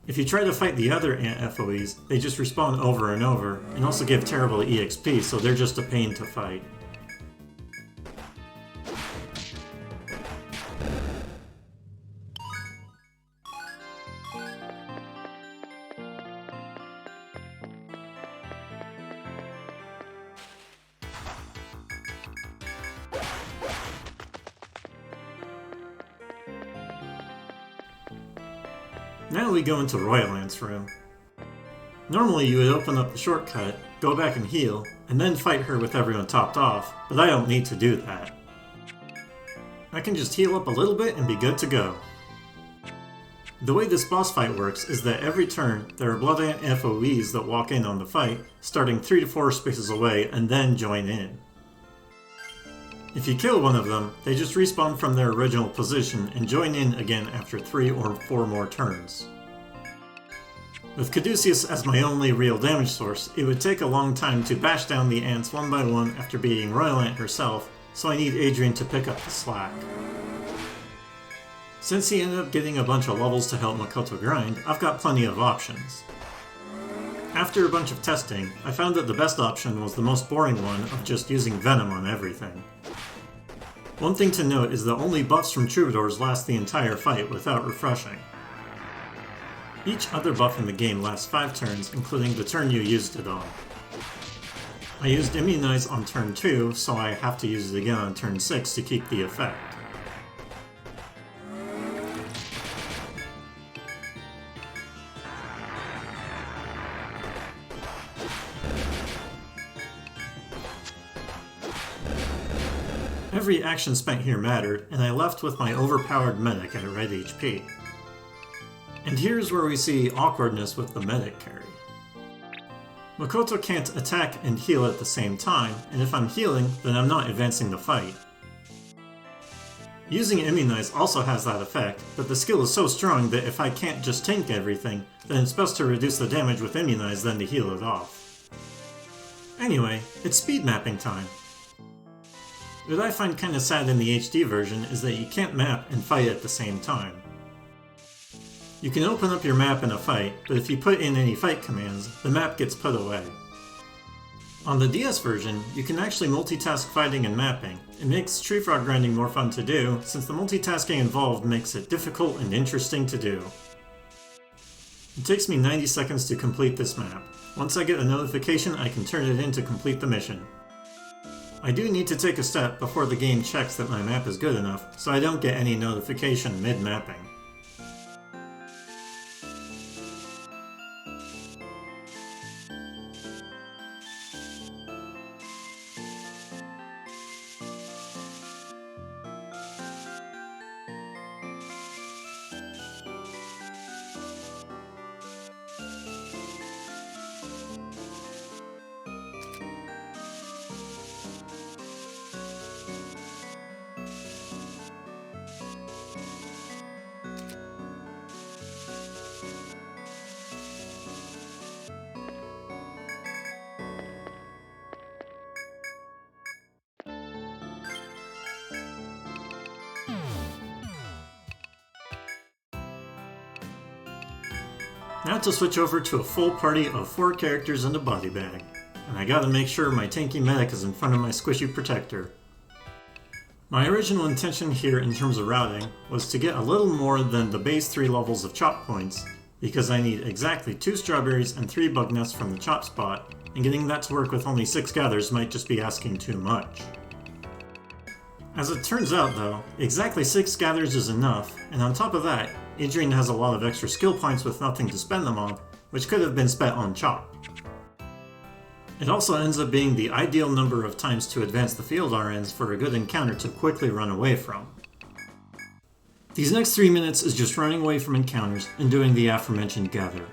If you try to fight the other ant FOEs, they just respawn over and over, and also give terrible EXP, so they're just a pain to fight. Now we go into Royal Ant's room. Normally you would open up the shortcut, go back and heal, and then fight her with everyone topped off, but I don't need to do that. I can just heal up a little bit and be good to go. The way this boss fight works is that every turn there are Blood Ant FOEs that walk in on the fight, starting 3 to 4 spaces away and then join in. If you kill one of them, they just respawn from their original position and join in again after 3 or 4 more turns. With Caduceus as my only real damage source, it would take a long time to bash down the ants one by one after beating Royal Ant herself, so I need Etrian to pick up the slack. Since he ended up getting a bunch of levels to help Makoto grind, I've got plenty of options. After a bunch of testing, I found that the best option was the most boring one of just using Venom on everything. One thing to note is that only buffs from Troubadours last the entire fight without refreshing. Each other buff in the game lasts 5 turns, including the turn you used it on. I used Immunize on turn 2, so I have to use it again on turn 6 to keep the effect. Every action spent here mattered, and I left with my overpowered medic at red HP. And here's where we see awkwardness with the medic carry. Makoto can't attack and heal at the same time, and if I'm healing, then I'm not advancing the fight. Using Immunize also has that effect, but the skill is so strong that if I can't just tank everything, then it's best to reduce the damage with Immunize than to heal it off. Anyway, it's speed mapping time. What I find kinda sad in the HD version is that you can't map and fight at the same time. You can open up your map in a fight, but if you put in any fight commands, the map gets put away. On the DS version, you can actually multitask fighting and mapping. It makes tree frog grinding more fun to do, since the multitasking involved makes it difficult and interesting to do. It takes me 90 seconds to complete this map. Once I get a notification, I can turn it in to complete the mission. I do need to take a step before the game checks that my map is good enough, so I don't get any notification mid-mapping. Now to switch over to a full party of 4 characters and a body bag. And I gotta make sure my tanky medic is in front of my squishy protector. My original intention here in terms of routing was to get a little more than the base 3 levels of chop points, because I need exactly 2 strawberries and 3 bug nests from the chop spot, and getting that to work with only 6 gathers might just be asking too much. As it turns out though, exactly 6 gathers is enough, and on top of that, Etrian has a lot of extra skill points with nothing to spend them on, which could have been spent on chop. It also ends up being the ideal number of times to advance the field RNs for a good encounter to quickly run away from. These next 3 minutes is just running away from encounters and doing the aforementioned gather.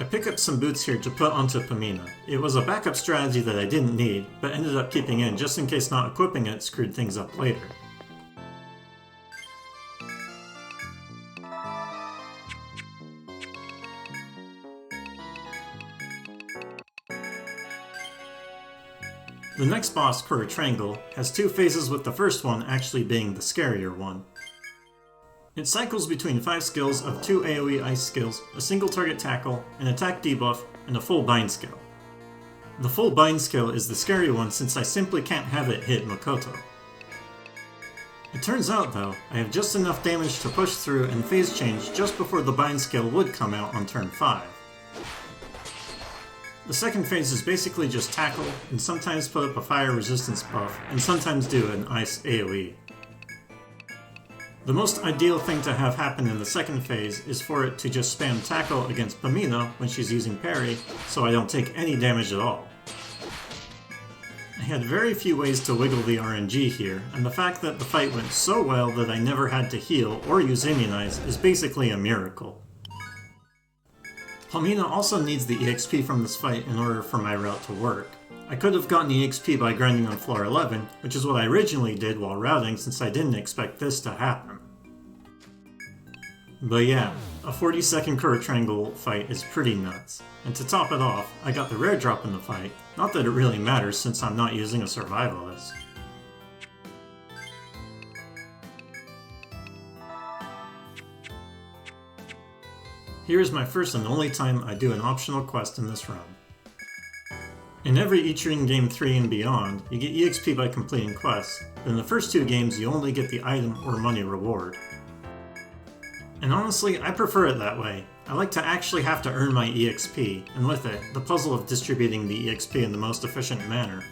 I pick up some boots here to put onto Pamina. It was a backup strategy that I didn't need, but ended up keeping in just in case not equipping it screwed things up later. The next boss, Triangle, has two phases, with the first one actually being the scarier one. It cycles between 5 skills of 2 AoE ice skills, a single target tackle, an attack debuff, and a full bind skill. The full bind skill is the scary one since I simply can't have it hit Makoto. It turns out though, I have just enough damage to push through and phase change just before the bind skill would come out on turn 5. The second phase is basically just tackle, and sometimes put up a fire resistance buff, and sometimes do an ice AoE. The most ideal thing to have happen in the second phase is for it to just spam tackle against Pamina when she's using parry, so I don't take any damage at all. I had very few ways to wiggle the RNG here, and the fact that the fight went so well that I never had to heal or use immunize is basically a miracle. Pamina also needs the EXP from this fight in order for my route to work. I could have gotten EXP by grinding on floor 11, which is what I originally did while routing since I didn't expect this to happen. But yeah, a 40-second Triangle fight is pretty nuts. And to top it off, I got the rare drop in the fight, not that it really matters since I'm not using a survivalist. Here's my first and only time I do an optional quest in this run. In every Etrian Game 3 and beyond, you get EXP by completing quests, but in the first 2 games you only get the item or money reward. And honestly, I prefer it that way. I like to actually have to earn my EXP, and with it, the puzzle of distributing the EXP in the most efficient manner.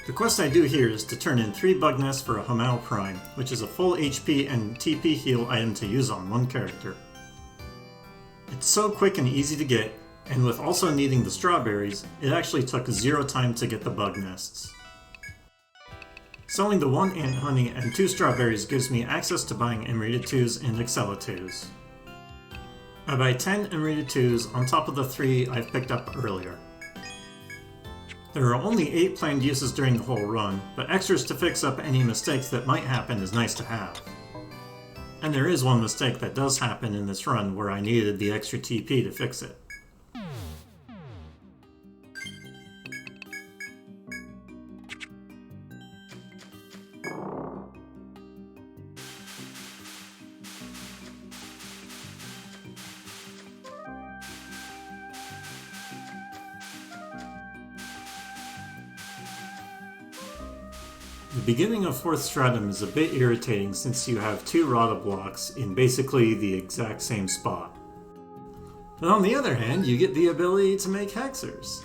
The quest I do here is to turn in 3 bug nests for a Hamao Prime, which is a full HP and TP heal item to use on one character. It's so quick and easy to get, and with also needing the strawberries, it actually took 0 time to get the bug nests. Selling the 1 ant honey and 2 strawberries gives me access to buying Emerita 2s and Excella 2s. I buy 10 Emerita 2s on top of the 3 I've picked up earlier. There are only 8 planned uses during the whole run, but extras to fix up any mistakes that might happen is nice to have. And there is one mistake that does happen in this run where I needed the extra TP to fix it. The beginning of 4th Stratum is a bit irritating since you have 2 Rada blocks in basically the exact same spot. But on the other hand, you get the ability to make hexers.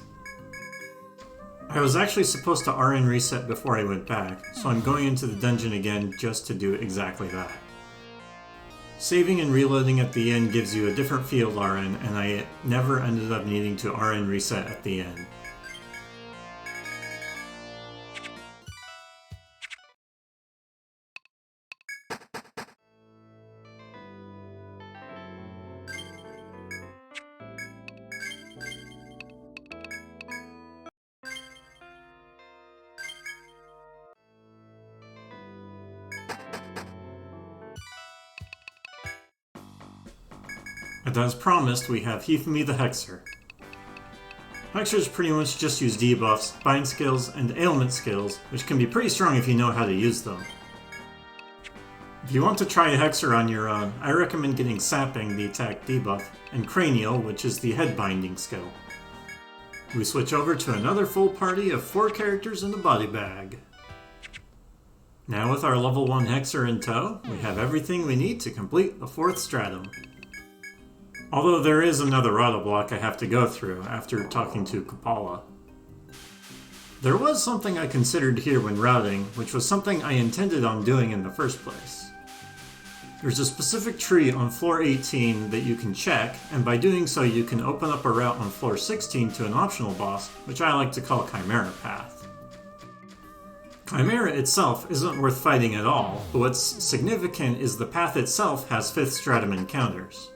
I was actually supposed to RN reset before I went back, so I'm going into the dungeon again just to do exactly that. Saving and reloading at the end gives you a different field RN, and I never ended up needing to RN reset at the end. And as promised, we have Hifumi the Hexer. Hexers pretty much just use debuffs, bind skills, and ailment skills, which can be pretty strong if you know how to use them. If you want to try a Hexer on your own, I recommend getting Sapping, the attack debuff, and Cranial, which is the head binding skill. We switch over to another full party of 4 characters in the body bag. Now with our level 1 Hexer in tow, we have everything we need to complete the 4th Stratum. Although there is another Rada block I have to go through after talking to Kapala. There was something I considered here when routing, which was something I intended on doing in the first place. There's a specific tree on floor 18 that you can check, and by doing so you can open up a route on floor 16 to an optional boss, which I like to call Chimera Path. Chimera itself isn't worth fighting at all, but what's significant is the path itself has 5th Stratum encounters.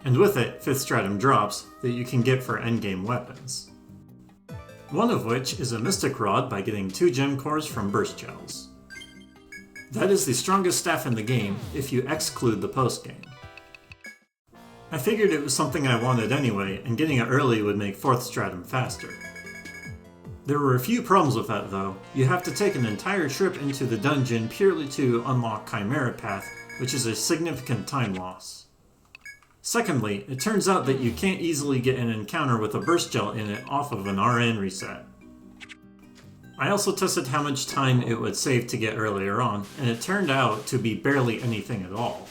and with it, 5th stratum drops that you can get for endgame weapons. One of which is a Mystic Rod by getting 2 gem cores from burst gels. That is the strongest staff in the game if you exclude the postgame. I figured it was something I wanted anyway, and getting it early would make 4th stratum faster. There were a few problems with that though. You have to take an entire trip into the dungeon purely to unlock Chimera Path, which is a significant time loss. Secondly, it turns out that you can't easily get an encounter with a burst gel in it off of an RN reset. I also tested how much time it would save to get earlier on, and it turned out to be barely anything at all.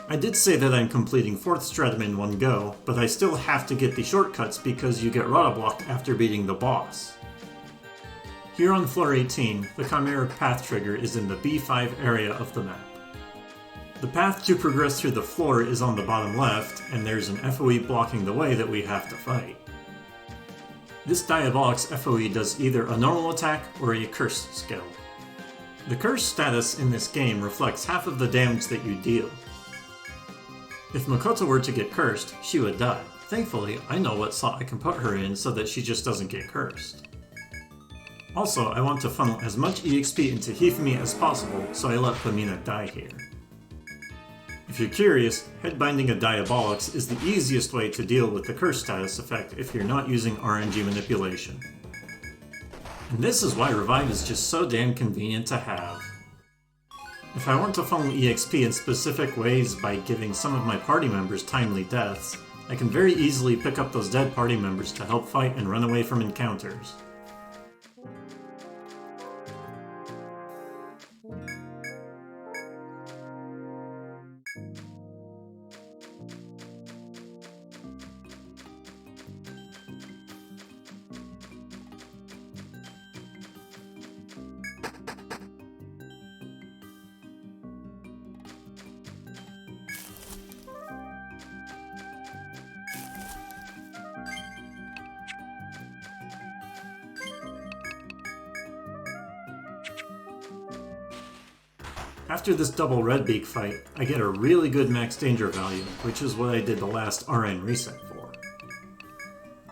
I did say that I'm completing 4th stratum in one go, but I still have to get the shortcuts because you get Rota Block after beating the boss. Here on floor 18, the Chimera Path trigger is in the B5 area of the map. The path to progress through the floor is on the bottom left, and there's an FOE blocking the way that we have to fight. This Diabolic's FOE does either a normal attack or a cursed skill. The cursed status in this game reflects half of the damage that you deal. If Makoto were to get cursed, she would die. Thankfully, I know what slot I can put her in so that she just doesn't get cursed. Also, I want to funnel as much EXP into Hifumi as possible, so I let Pamina die here. If you're curious, headbinding a Diabolix is the easiest way to deal with the curse status effect if you're not using RNG manipulation. And this is why Revive is just so damn convenient to have. If I want to funnel EXP in specific ways by giving some of my party members timely deaths, I can very easily pick up those dead party members to help fight and run away from encounters. After this double red beak fight, I get a really good max danger value, which is what I did the last RN reset for.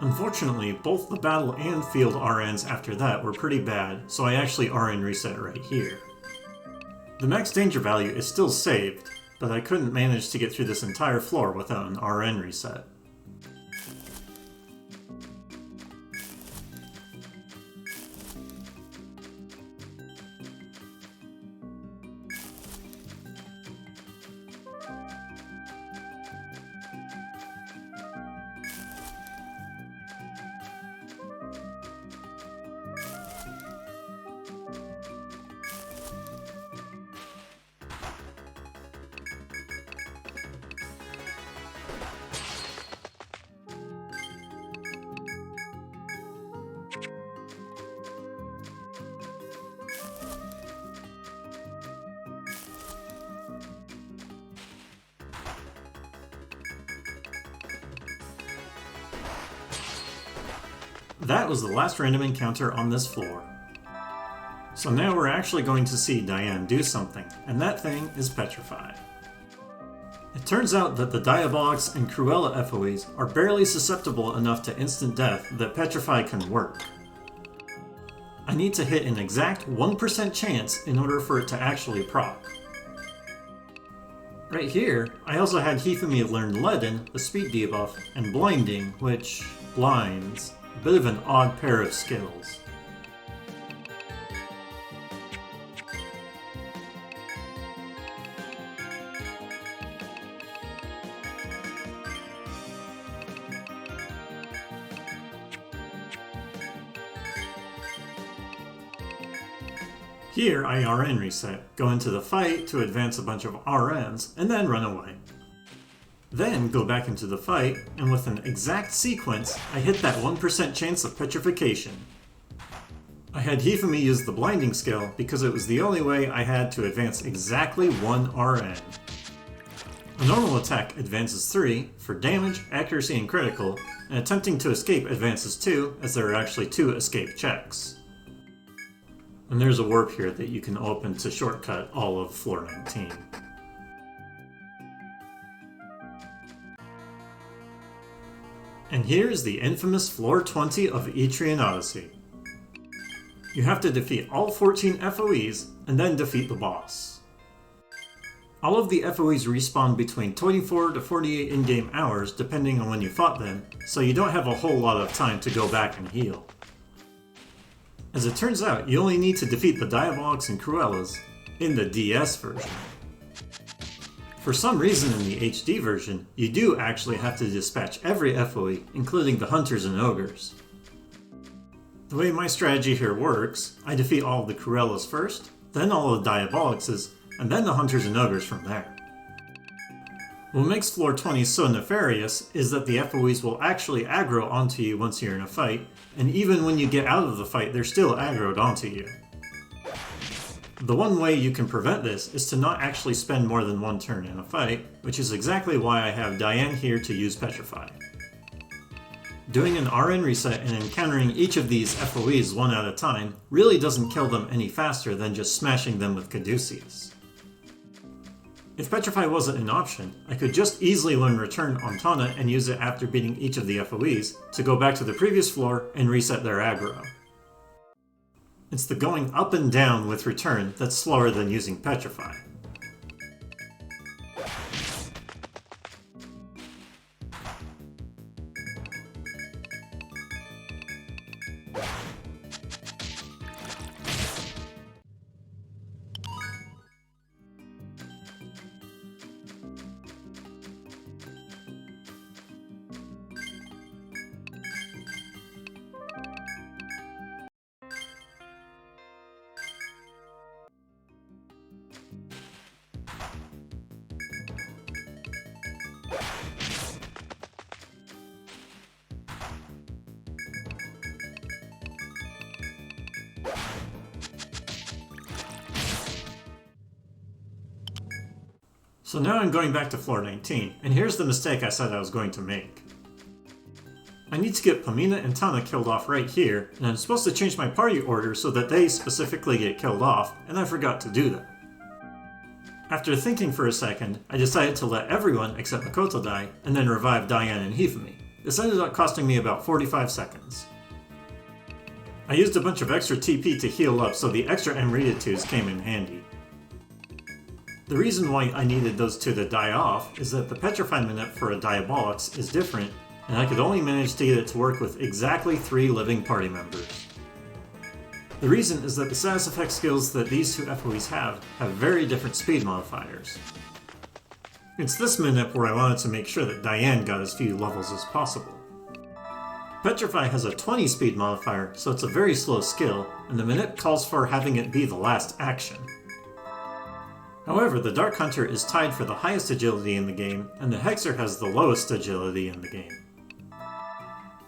Unfortunately, both the battle and field RNs after that were pretty bad, so I actually RN reset right here. The max danger value is still saved, but I couldn't manage to get through this entire floor without an RN reset. That was the last random encounter on this floor. So now we're actually going to see Diane do something, and that thing is Petrify. It turns out that the Diabolix and Cruella FOEs are barely susceptible enough to instant death that Petrify can work. I need to hit an exact 1% chance in order for it to actually proc. Right here, I also had Hifumi learn Leaden, the speed debuff, and Blinding, which blinds. A bit of an odd pair of skills. Here I RN reset, go into the fight to advance a bunch of RNs, and then run away. Then go back into the fight, and with an exact sequence, I hit that 1% chance of petrification. I had Hifumi use the blinding skill because it was the only way I had to advance exactly one RN. A normal attack advances 3 for damage, accuracy, and critical, and attempting to escape advances 2 as there are actually 2 escape checks. And there's a warp here that you can open to shortcut all of floor 19. And here's the infamous floor 20 of Etrian Odyssey. You have to defeat all 14 FOEs and then defeat the boss. All of the FOEs respawn between 24 to 48 in-game hours depending on when you fought them, so you don't have a whole lot of time to go back and heal. As it turns out, you only need to defeat the Diabolics and Cruellas in the DS version. For some reason in the HD version, you do actually have to dispatch every FOE, including the Hunters and Ogres. The way my strategy here works, I defeat all of the Cruellas first, then all of the Diabolics, and then the Hunters and Ogres from there. What makes floor 20 so nefarious is that the FOEs will actually aggro onto you once you're in a fight, and even when you get out of the fight, they're still aggroed onto you. The one way you can prevent this is to not actually spend more than one turn in a fight, which is exactly why I have Diane here to use Petrify. Doing an RN reset and encountering each of these FOEs one at a time really doesn't kill them any faster than just smashing them with Caduceus. If Petrify wasn't an option, I could just easily learn Return on Tana and use it after beating each of the FOEs to go back to the previous floor and reset their aggro. It's the going up and down with Return that's slower than using Petrify. So now I'm going back to floor 19, and here's the mistake I said I was going to make. I need to get Pamina and Tana killed off right here, and I'm supposed to change my party order so that they specifically get killed off, and I forgot to do that. After thinking for a second, I decided to let everyone except Makoto die, and then revive Diane and Hifumi. This ended up costing me about 45 seconds. I used a bunch of extra TP to heal up, so the extra Amrita-2s came in handy. The reason why I needed those two to die off is that the Petrify minute for a Diabolics is different, and I could only manage to get it to work with exactly 3 living party members. The reason is that the status effect skills that these two FOEs have very different speed modifiers. It's this minute where I wanted to make sure that Diane got as few levels as possible. Petrify has a 20 speed modifier, so it's a very slow skill, and the minute calls for having it be the last action. However, the Dark Hunter is tied for the highest agility in the game, and the Hexer has the lowest agility in the game.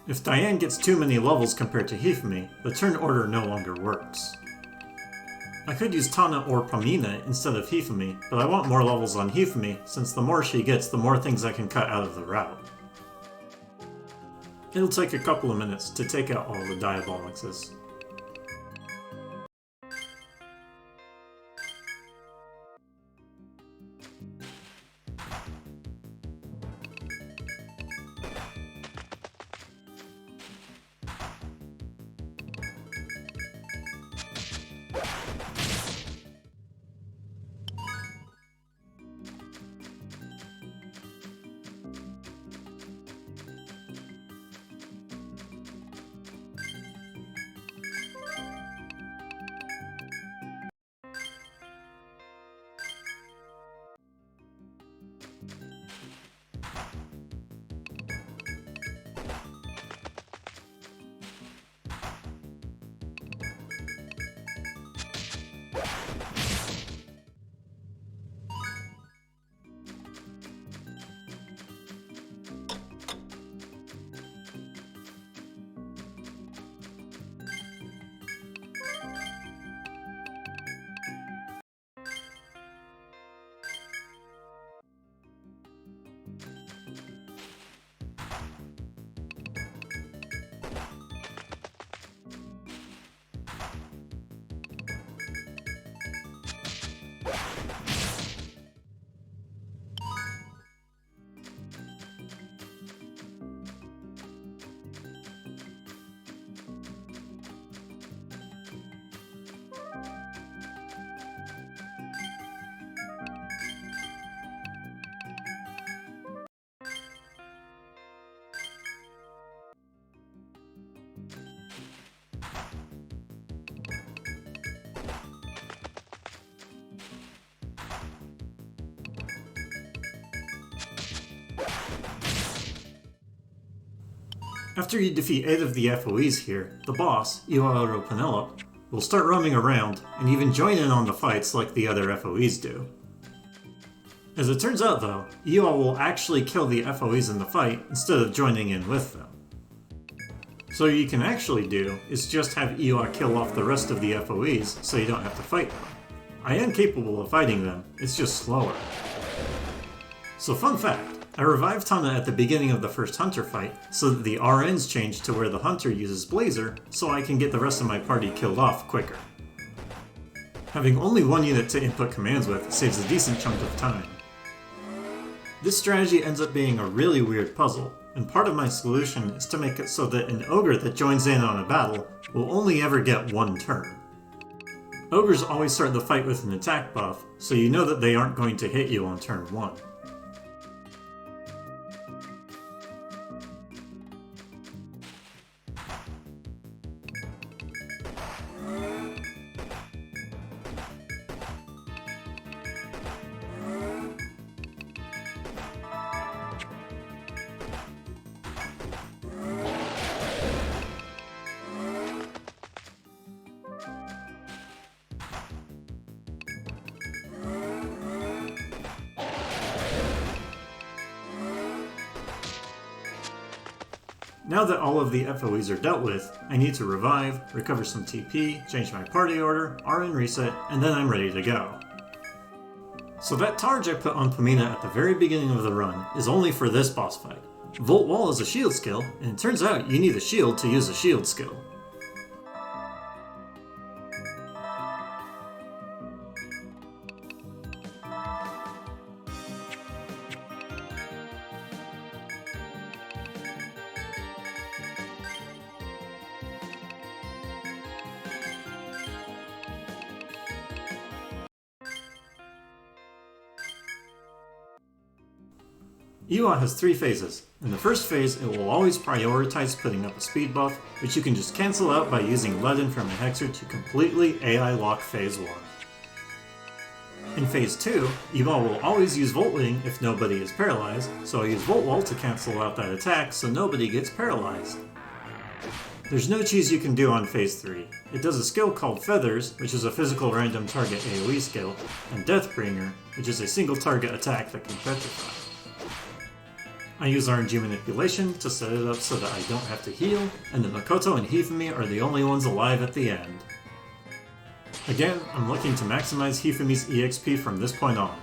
If Diane gets too many levels compared to Hifumi, the turn order no longer works. I could use Tana or Pamina instead of Hifumi, but I want more levels on Hifumi, since the more she gets, the more things I can cut out of the route. It'll take a couple of minutes to take out all the Diabolicses. After you defeat 8 of the FOEs here, the boss, Iwa Penelope, will start roaming around and even join in on the fights like the other FOEs do. As it turns out though, Iwa will actually kill the FOEs in the fight instead of joining in with them. So what you can actually do is just have Iwa kill off the rest of the FOEs so you don't have to fight them. I am capable of fighting them, it's just slower. So fun fact, I revived Tana at the beginning of the first Hunter fight so that the RNs change to where the Hunter uses Blazer so I can get the rest of my party killed off quicker. Having only one unit to input commands with saves a decent chunk of time. This strategy ends up being a really weird puzzle, and part of my solution is to make it so that an ogre that joins in on a battle will only ever get one turn. Ogres always start the fight with an attack buff, so you know that they aren't going to hit you on turn 1. Now that all of the FOEs are dealt with, I need to revive, recover some TP, change my party order, RN reset, and then I'm ready to go. So that charge I put on Pamina at the very beginning of the run is only for this boss fight. Volt Wall is a shield skill, and it turns out you need a shield to use a shield skill. Iwa has 3 phases. In the first phase, it will always prioritize putting up a speed buff, which you can just cancel out by using Ledin from a Hexer to completely AI lock phase 1. In phase 2, Iwa will always use Volt Wing if nobody is paralyzed, so I use Volt Wall to cancel out that attack so nobody gets paralyzed. There's no cheese you can do on phase 3. It does a skill called Feathers, which is a physical random target AoE skill, and Deathbringer, which is a single target attack that can Petrify. I use RNG manipulation to set it up so that I don't have to heal, and the Makoto and Hifumi are the only ones alive at the end. Again, I'm looking to maximize Hifumi's EXP from this point on.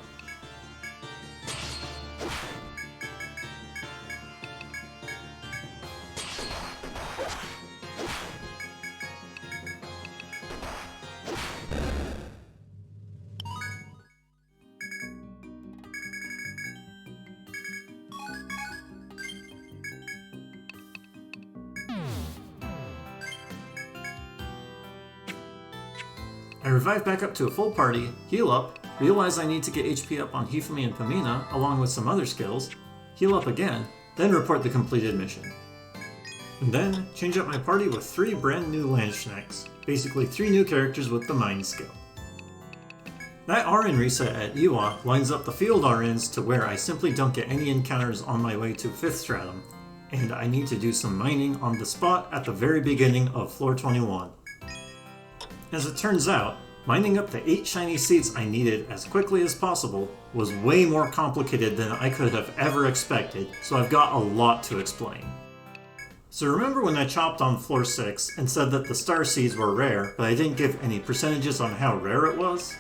I revive back up to a full party, heal up, realize I need to get HP up on Hifumi and Pamina along with some other skills, heal up again, then report the completed mission. And then change up my party with 3 brand new Landschnecks, basically 3 new characters with the Mind skill. That RN reset at Iwa lines up the field RNs to where I simply don't get any encounters on my way to 5th stratum, and I need to do some mining on the spot at the very beginning of floor 21. As it turns out, Mining up the 8 shiny seeds I needed as quickly as possible was way more complicated than I could have ever expected, so I've got a lot to explain. So remember when I chopped on floor 6 and said that the star seeds were rare, but I didn't give any percentages on how rare it was?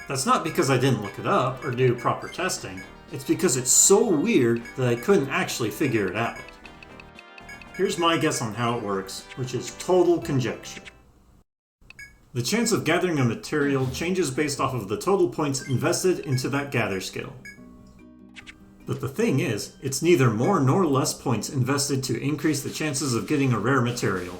That's not because I didn't look it up or do proper testing, it's because it's so weird that I couldn't actually figure it out. Here's my guess on how it works, which is total conjecture. The chance of gathering a material changes based off of the total points invested into that gather skill. But the thing is, it's neither more nor less points invested to increase the chances of getting a rare material.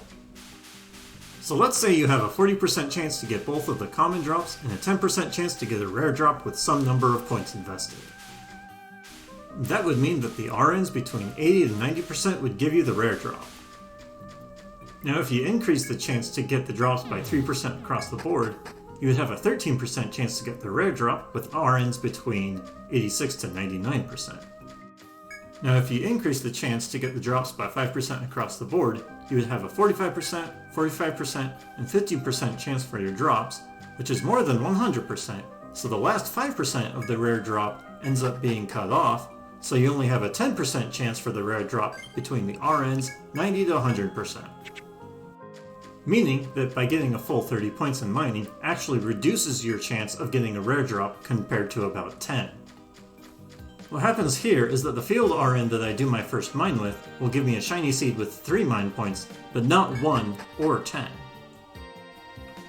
So let's say you have a 40% chance to get both of the common drops and a 10% chance to get a rare drop with some number of points invested. That would mean that the RNs between 80 and 90% would give you the rare drop. Now if you increase the chance to get the drops by 3% across the board, you would have a 13% chance to get the rare drop with RNs between 86 to 99%. Now if you increase the chance to get the drops by 5% across the board, you would have a 45%, 45%, and 15% chance for your drops, which is more than 100%, so the last 5% of the rare drop ends up being cut off, so you only have a 10% chance for the rare drop between the RNs 90 to 100%. Meaning that by getting a full 30 points in mining actually reduces your chance of getting a rare drop compared to about 10. What happens here is that the field RN that I do my first mine with will give me a shiny seed with 3 mine points, but not 1 or 10.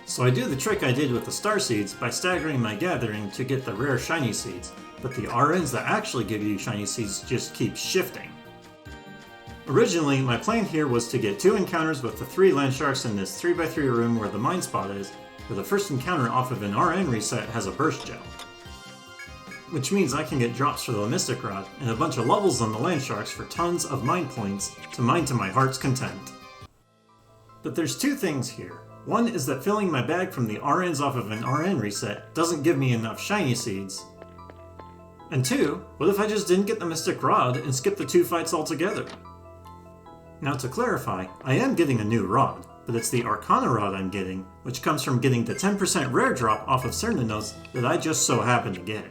So I do the trick I did with the star seeds by staggering my gathering to get the rare shiny seeds, but the RNs that actually give you shiny seeds just keep shifting. Originally, my plan here was to get 2 encounters with the 3 land sharks in this 3x3 room where the mine spot is, where the first encounter off of an RN reset has a burst gel. Which means I can get drops for the Mystic Rod and a bunch of levels on the land sharks for tons of mine points to mine to my heart's content. But there's 2 things here. One is that filling my bag from the RNs off of an RN reset doesn't give me enough shiny seeds. And 2, what if I just didn't get the Mystic Rod and skip the 2 fights altogether? Now to clarify, I am getting a new rod, but it's the Arcana Rod I'm getting, which comes from getting the 10% rare drop off of Cnos that I just so happen to get.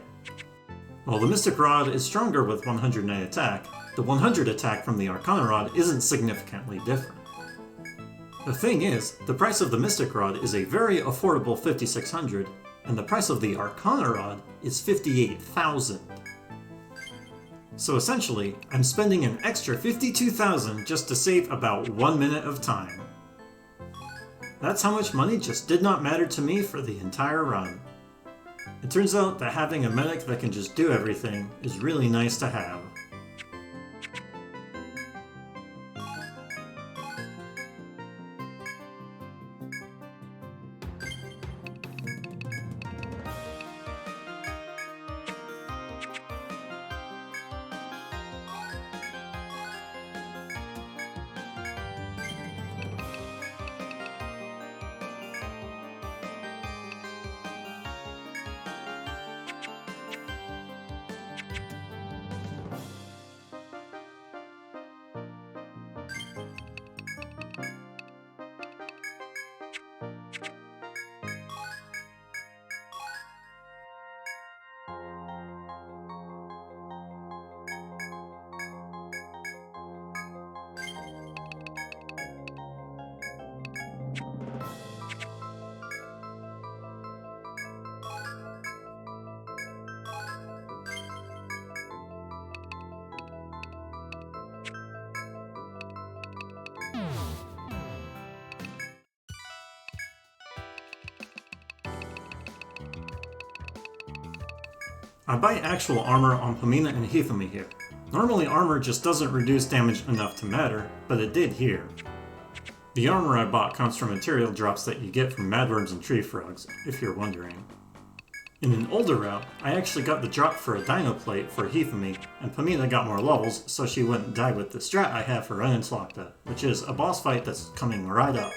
While the Mystic Rod is stronger with 109 attack, the 100 attack from the Arcana Rod isn't significantly different. The thing is, the price of the Mystic Rod is a very affordable 5,600, and the price of the Arcana Rod is 58,000. So essentially, I'm spending an extra 52,000 just to save about 1 minute of time. That's how much money just did not matter to me for the entire run. It turns out that having a medic that can just do everything is really nice to have. I buy actual armor on Pamina and Hithami here. Normally armor just doesn't reduce damage enough to matter, but it did here. The armor I bought comes from material drops that you get from madworms and tree frogs, if you're wondering. In an older route, I actually got the drop for a dino plate for Hithami, and Pamina got more levels so she wouldn't die with the strat I have for Ren and Slaka, which is a boss fight that's coming right up.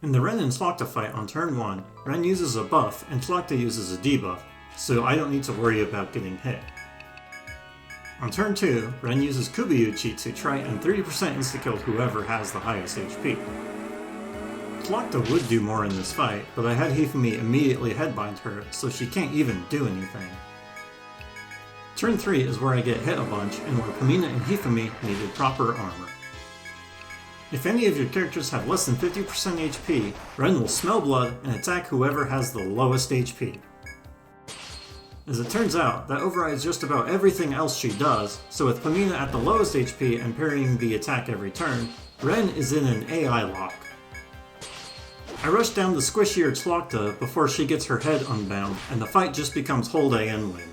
In the Ren and Slaka fight on turn 1, Ren uses a buff and Slaka uses a debuff, so I don't need to worry about getting hit. On turn 2, Ren uses Kubayuchi to try and 30% insta-kill whoever has the highest HP. Slaka would do more in this fight, but I had Hifumi immediately headbind her, so she can't even do anything. Turn 3 is where I get hit a bunch, and where Pamina and Hifumi needed proper armor. If any of your characters have less than 50% HP, Ren will smell blood and attack whoever has the lowest HP. As it turns out, that overrides just about everything else she does, so with Pamina at the lowest HP and parrying the attack every turn, Ren is in an AI lock. I rush down the squishier Slaka before she gets her head unbound, and the fight just becomes hold A and win.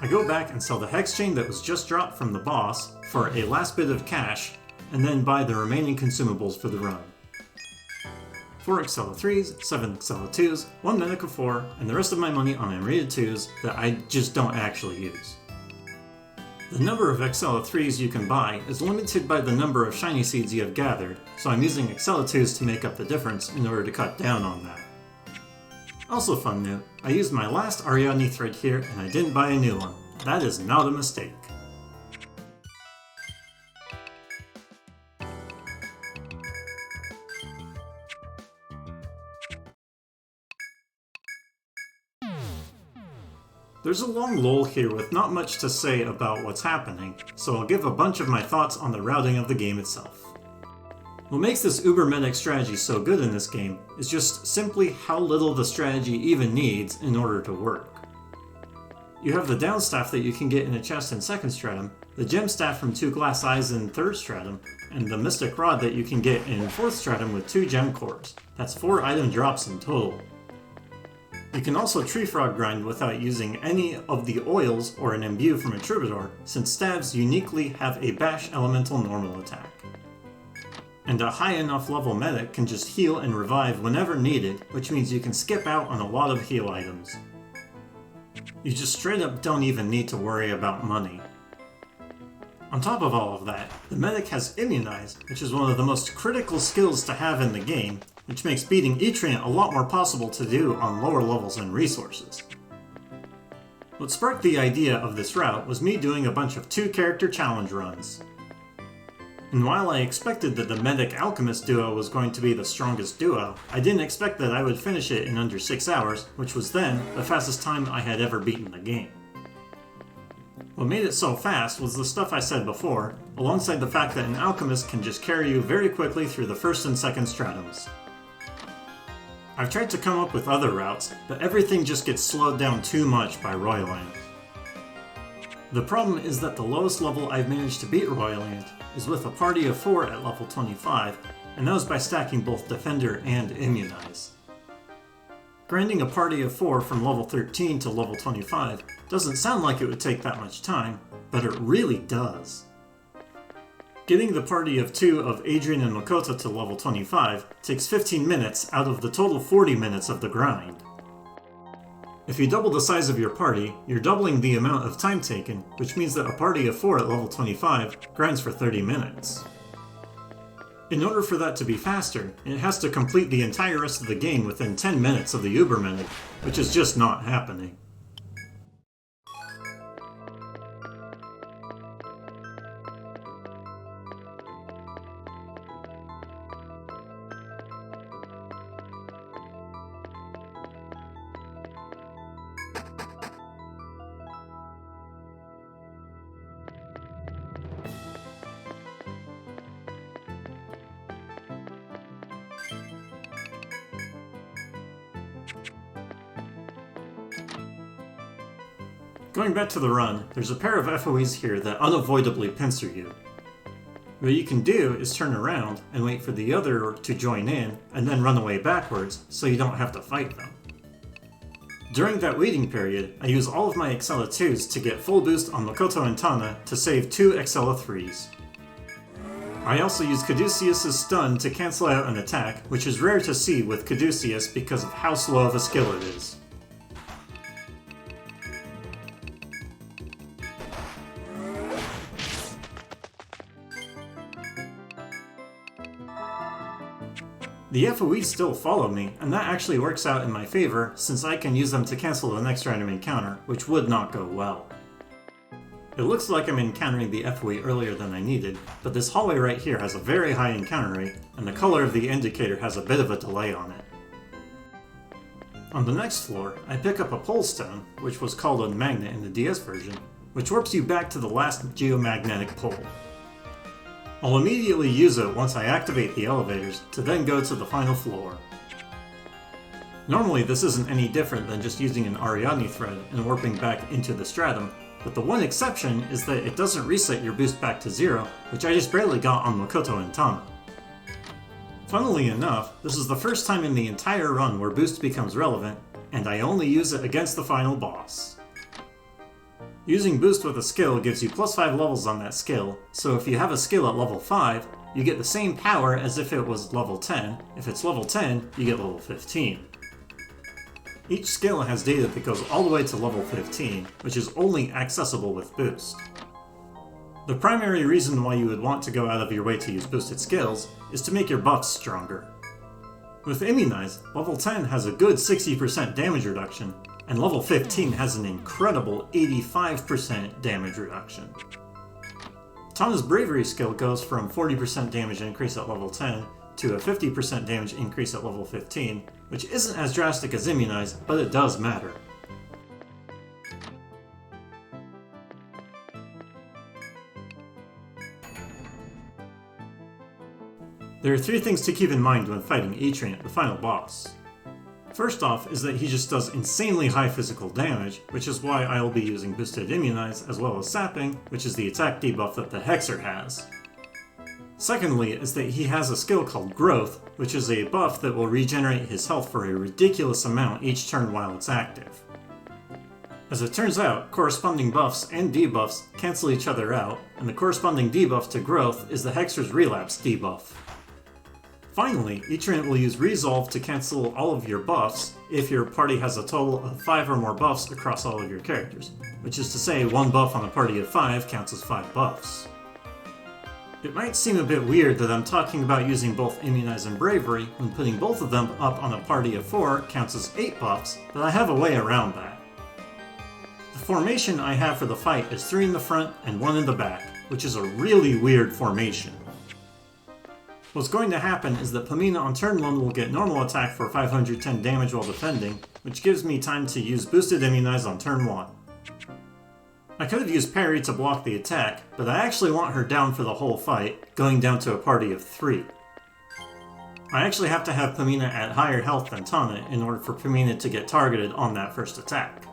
I go back and sell the hex chain that was just dropped from the boss for a last bit of cash, and then buy the remaining consumables for the run. 4 Excella 3s, 7 Excella 2s, 1 Medica 4, and the rest of my money on Amrita 2s that I just don't actually use. The number of Excella 3s you can buy is limited by the number of shiny seeds you have gathered, so I'm using Excella 2s to make up the difference in order to cut down on that. Also fun note, I used my last Ariadne thread here and I didn't buy a new one. That is not a mistake. There's a long lull here with not much to say about what's happening, so I'll give a bunch of my thoughts on the routing of the game itself. What makes this uber medic strategy so good in this game is just simply how little the strategy even needs in order to work. You have the down staff that you can get in a chest in 2nd stratum, the gem staff from 2 glass eyes in 3rd stratum, and the mystic rod that you can get in 4th stratum with 2 gem cores. That's 4 item drops in total. You can also tree frog grind without using any of the oils or an imbue from a troubadour, since stabs uniquely have a bash elemental normal attack. And a high enough level medic can just heal and revive whenever needed, which means you can skip out on a lot of heal items. You just straight up don't even need to worry about money. On top of all of that, the medic has Immunize, which is one of the most critical skills to have in the game, which makes beating Etrian a lot more possible to do on lower levels and resources. What sparked the idea of this route was me doing a bunch of 2-character challenge runs. And while I expected that the Medic Alchemist duo was going to be the strongest duo, I didn't expect that I would finish it in under 6 hours, which was then the fastest time I had ever beaten the game. What made it so fast was the stuff I said before, alongside the fact that an Alchemist can just carry you very quickly through the 1st and 2nd stratums. I've tried to come up with other routes, but everything just gets slowed down too much by Royland. The problem is that the lowest level I've managed to beat Royland is with a party of 4 at level 25, and that was by stacking both Defender and Immunize. Grinding a party of 4 from level 13 to level 25 doesn't sound like it would take that much time, but it really does. Getting the party of 2 of Etrian and Makoto to level 25 takes 15 minutes out of the total 40 minutes of the grind. If you double the size of your party, you're doubling the amount of time taken, which means that a party of 4 at level 25 grinds for 30 minutes. In order for that to be faster, it has to complete the entire rest of the game within 10 minutes of the Uber Medic, which is just not happening. Going back to the run, there's a pair of FOEs here that unavoidably pincer you. What you can do is turn around and wait for the other to join in, and then run away backwards so you don't have to fight them. During that waiting period, I use all of my Excella 2s to get full boost on Makoto and Tana to save 2 Excella 3s. I also use Caduceus' stun to cancel out an attack, which is rare to see with Caduceus because of how slow of a skill it is. The FOEs still follow me, and that actually works out in my favor since I can use them to cancel the next random encounter, which would not go well. It looks like I'm encountering the FOE earlier than I needed, but this hallway right here has a very high encounter rate, and the color of the indicator has a bit of a delay on it. On the next floor, I pick up a pole stone, which was called a magnet in the DS version, which warps you back to the last geomagnetic pole. I'll immediately use it once I activate the elevators to then go to the final floor. Normally this isn't any different than just using an Ariadne thread and warping back into the stratum, but the one exception is that it doesn't reset your boost back to 0, which I just barely got on Makoto and Tana. Funnily enough, this is the first time in the entire run where boost becomes relevant, and I only use it against the final boss. Using boost with a skill gives you plus 5 levels on that skill, so if you have a skill at level 5, you get the same power as if it was level 10. If it's level 10, you get level 15. Each skill has data that goes all the way to level 15, which is only accessible with boost. The primary reason why you would want to go out of your way to use boosted skills is to make your buffs stronger. With Immunize, level 10 has a good 60% damage reduction, and level 15 has an incredible 85% damage reduction. Tana's Bravery skill goes from 40% damage increase at level 10 to a 50% damage increase at level 15, which isn't as drastic as Immunize, but it does matter. There are 3 things to keep in mind when fighting Etrian, the final boss. First off is that he just does insanely high physical damage, which is why I will be using Boosted Immunize as well as Sapping, which is the attack debuff that the Hexer has. Secondly is that he has a skill called Growth, which is a buff that will regenerate his health for a ridiculous amount each turn while it's active. As it turns out, corresponding buffs and debuffs cancel each other out, and the corresponding debuff to Growth is the Hexer's Relapse debuff. Finally, Etrian will use Resolve to cancel all of your buffs if your party has a total of 5 or more buffs across all of your characters, which is to say 1 buff on a party of 5 counts as 5 buffs. It might seem a bit weird that I'm talking about using both Immunize and Bravery when putting both of them up on a party of 4 counts as 8 buffs, but I have a way around that. The formation I have for the fight is 3 in the front and 1 in the back, which is a really weird formation. What's going to happen is that Pamina on turn 1 will get normal attack for 510 damage while defending, which gives me time to use Boosted Immunize on turn 1. I could have used Parry to block the attack, but I actually want her down for the whole fight, going down to a party of 3. I actually have to have Pamina at higher health than Tana in order for Pamina to get targeted on that first attack.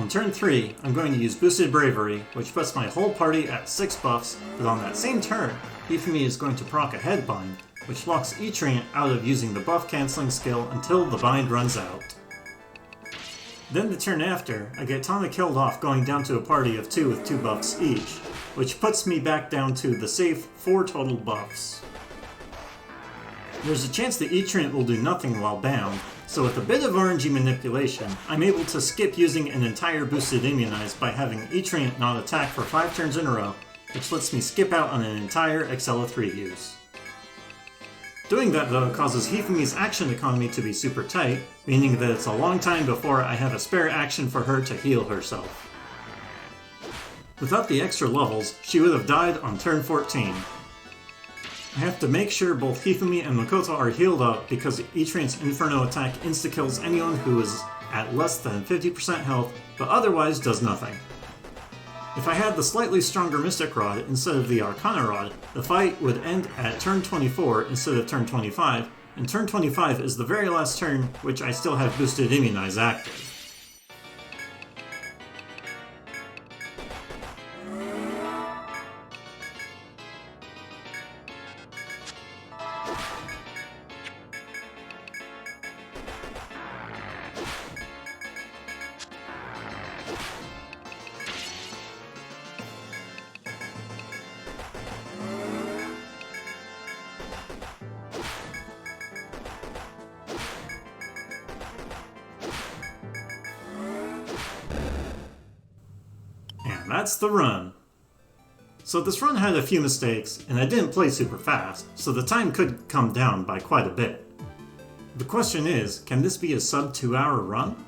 On turn 3, I'm going to use Boosted Bravery, which puts my whole party at 6 buffs, but on that same turn, Hifumi is going to proc a Headbind, which locks Etrian out of using the buff cancelling skill until the bind runs out. Then the turn after, I get Tana killed off going down to a party of 2 with 2 buffs each, which puts me back down to the safe 4 total buffs. There's a chance that Etrian will do nothing while bound, so with a bit of RNG manipulation, I'm able to skip using an entire boosted immunize by having Etrian not attack for 5 turns in a row, which lets me skip out on an entire Excella 3 use. Doing that though causes Hifumi's action economy to be super tight, meaning that it's a long time before I have a spare action for her to heal herself. Without the extra levels, she would have died on turn 14. I have to make sure both Hifumi and Makoto are healed up because Etrian's Inferno attack insta-kills anyone who is at less than 50% health, but otherwise does nothing. If I had the slightly stronger Mystic Rod instead of the Arcana Rod, the fight would end at turn 24 instead of turn 25, and turn 25 is the very last turn which I still have Boosted Immunize active. And that's the run. So this run had a few mistakes, and I didn't play super fast, so the time could come down by quite a bit. The question is, can this be a sub 2 hour run?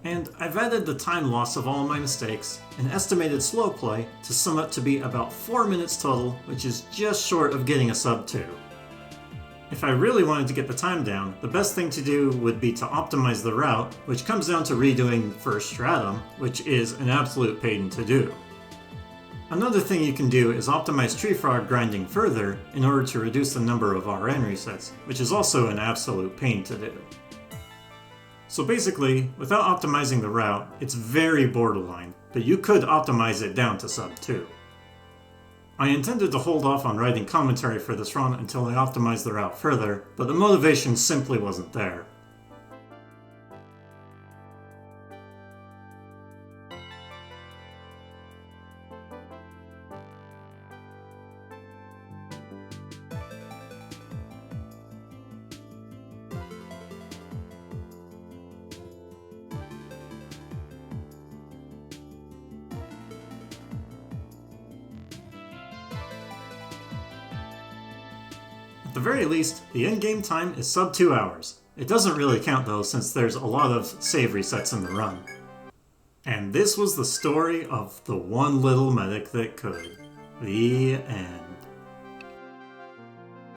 And I've added the time loss of all my mistakes, and estimated slow play to sum up to be about 4 minutes total, which is just short of getting a sub 2. If I really wanted to get the time down, the best thing to do would be to optimize the route, which comes down to redoing first stratum, which is an absolute pain to do. Another thing you can do is optimize tree frog grinding further in order to reduce the number of RN resets, which is also an absolute pain to do. So basically, without optimizing the route, it's very borderline, but you could optimize it down to sub 2. I intended to hold off on writing commentary for this run until I optimized the route further, but the motivation simply wasn't there. At the very least, the endgame time is sub 2 hours. It doesn't really count though, since there's a lot of save resets in the run. And this was the story of the one little medic that could. The end.